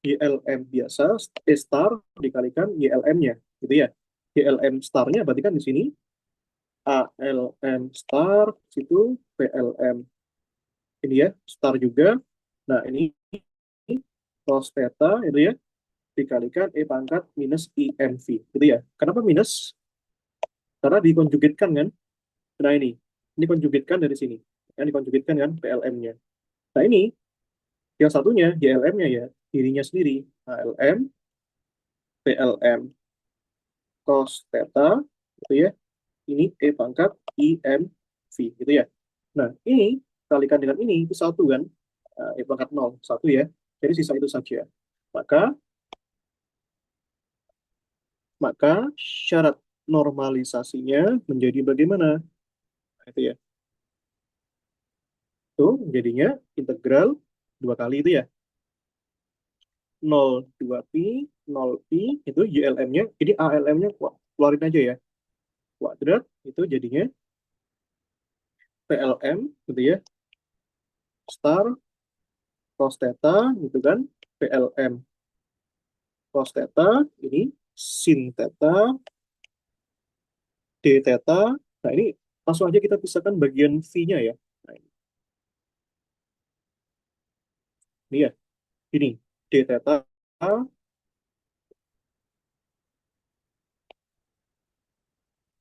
YLM biasa E star dikalikan YLM-nya, gitu ya. YLM star-nya berarti kan di sini ALM star, situ PLM ini ya, star juga. Nah, ini cos theta itu ya dikalikan E pangkat minus IMV gitu ya. Kenapa minus? Karena dikonjugitkan kan. Nah, ini konjugitkan dari sini. Yang dikonjugitkan kan PLM-nya. Nah, ini yang satunya YLM-nya ya, dirinya sendiri. ALM, PLM cos theta gitu ya. Ini E pangkat IMV gitu ya. Nah, ini kalikan dengan ini itu satu kan. E pangkat nol satu ya. Jadi sisa itu saja. Maka maka syarat normalisasinya menjadi bagaimana? Nah, itu ya. Tuh, jadinya integral dua kali itu ya. 0,2 pi, 0 pi, itu YLM-nya, ini ALM-nya keluarin aja ya. Kuadrat, itu jadinya PLM, gitu ya. Star, cos theta, gitu kan. PLM, cos theta, ini sin theta, d theta. Nah, ini langsung aja kita pisahkan bagian V-nya ya. Nah, ini ya. Ini, d theta,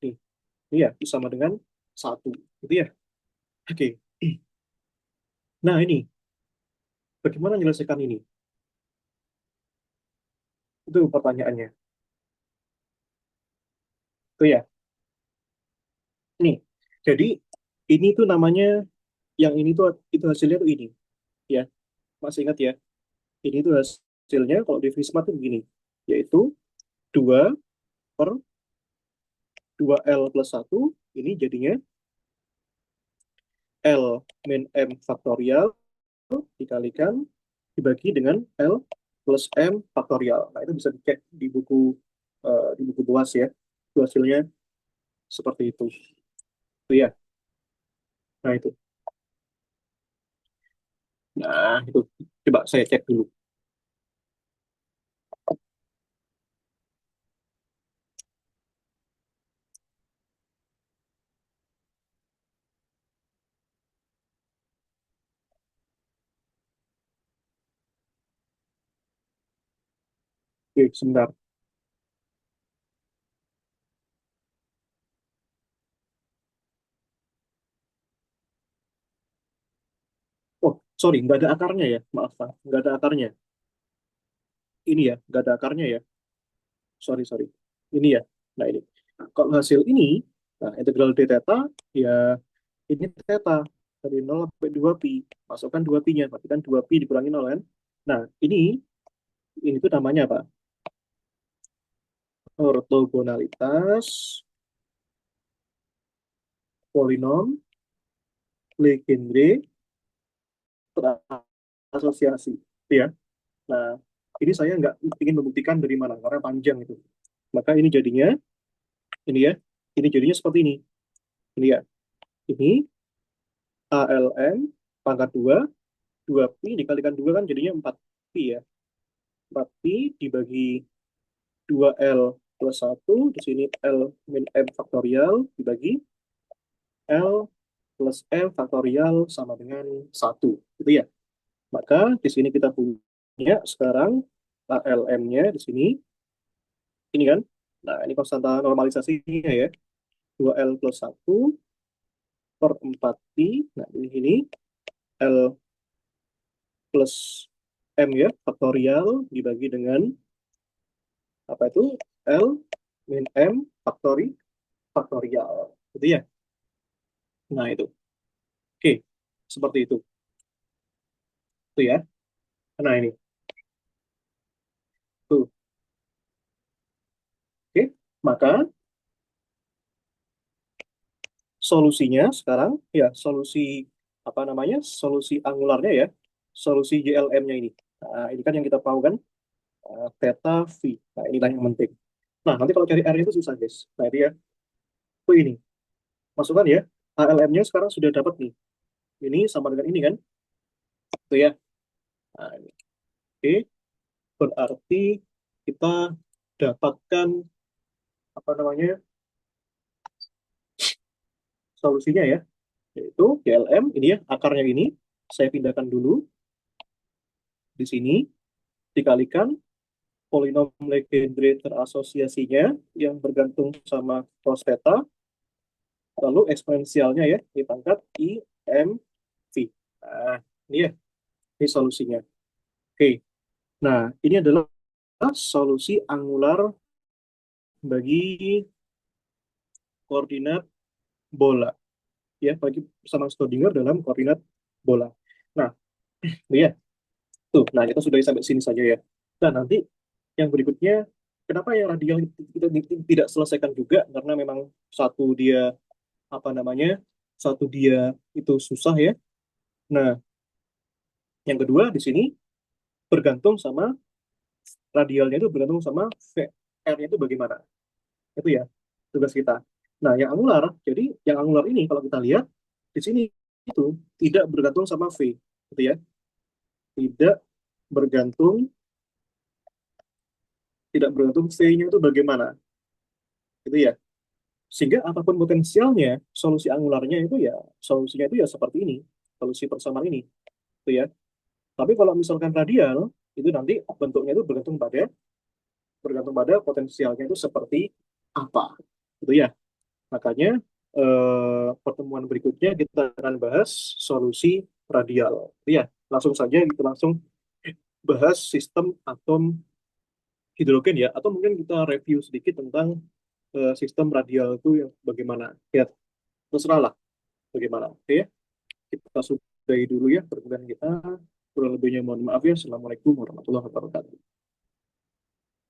ini, ini ya, sama dengan satu. Gitu ya. Oke. Nah, ini, bagaimana menyelesaikan ini? Itu pertanyaannya. Itu ya. Nih, jadi ini tuh namanya, yang ini tuh itu hasilnya tuh ini, ya. Masih ingat ya? Ini tuh hasilnya kalau di Prisma tuh begini, yaitu 2 per 2L plus 1, ini jadinya L min M faktorial dikalikan dibagi dengan L plus M faktorial. Nah, itu bisa dicek di buku BUAS ya. Itu hasilnya seperti itu. Itu ya. Nah, itu. Nah, itu. Coba saya cek dulu. Oke, sebentar. Oh, sorry, nggak ada akarnya ya. Maaf, Pak. Nggak ada akarnya. Ini ya, nggak ada akarnya ya. Sorry, sorry. Ini ya. Nah, ini. Kalau hasil ini, nah, integral d theta, ya ini theta. Dari 0 sampai 2pi. Masukkan 2pi-nya. Berarti kan 2pi dikurangi 0 kan. Nah, ini tuh namanya apa? Ortogonalitas polinom Legendre terasosiasi. Ya. Nah, ini saya nggak ingin membuktikan dari mana, karena panjang itu. Maka ini ya, ini jadinya seperti ini. Ini ya, ini ALN pangkat 2, 2pi dikalikan 2 kan jadinya 4pi ya. 4pi dibagi 2L plus 1, di sini L min M faktorial dibagi L plus M faktorial sama dengan 1. Gitu ya. Maka di sini kita punya sekarang ALM-nya di sini, ini kan. Nah, ini konstanta normalisasinya ya. 2L plus 1 per 4pi. Nah, di sini L plus M ya, faktorial dibagi dengan apa itu? L min M faktorial. Gitu ya. Nah, itu. Oke, seperti itu. Itu ya. Nah, ini. Tuh. Oke, maka solusinya sekarang ya, solusi apa namanya? Solusi angularnya ya. Solusi JLM-nya ini. Nah, ini kan yang kita tahu kan, theta V. Nah, inilah yang penting. Nah, nanti kalau cari R itu susah, guys. Nah, itu ya. Oh, ini. Masukkan ya. ALM-nya sekarang sudah dapat nih. Ini sama dengan ini kan. Itu ya. Nah, ini. Oke. Berarti kita dapatkan apa namanya? Solusinya ya. Yaitu JLM. Ini ya. Akarnya ini. Saya pindahkan dulu. Di sini. Dikalikan polinom Legendre terasosiasinya yang bergantung sama cos theta, lalu eksponensialnya ya dipangkat I M V. Nah, ini ya, ini solusinya. Oke, nah ini adalah solusi angular bagi koordinat bola, ya, bagi persamaan Schrödinger dalam koordinat bola. Nah, ini ya, tuh, nah kita sudah sampai sini saja ya. Nah, nanti yang berikutnya, kenapa yang radial kita tidak selesaikan juga, karena memang satu dia apa namanya, satu dia itu susah ya. Nah, yang kedua di sini bergantung sama radialnya, itu bergantung sama VR-nya itu bagaimana. Itu ya tugas kita. Nah, yang angular, jadi yang angular ini kalau kita lihat di sini itu tidak bergantung sama V, gitu ya. Tidak bergantung, tidak bergantung V-nya itu bagaimana, gitu ya. Sehingga apapun potensialnya, solusi angularnya itu ya, solusinya itu ya seperti ini, solusi persamaan ini, gitu ya. Tapi kalau misalkan radial, itu nanti bentuknya itu bergantung pada potensialnya itu seperti apa, gitu ya. Makanya pertemuan berikutnya kita akan bahas solusi radial. Ya, langsung saja kita langsung bahas sistem atom hidrogen ya, atau mungkin kita review sedikit tentang sistem radial itu yang bagaimana. Ya, terserah lah bagaimana. Oke ya, kita sudahi dulu ya perkuliahan kita. Kurang lebihnya mohon maaf ya. Assalamualaikum warahmatullahi wabarakatuh.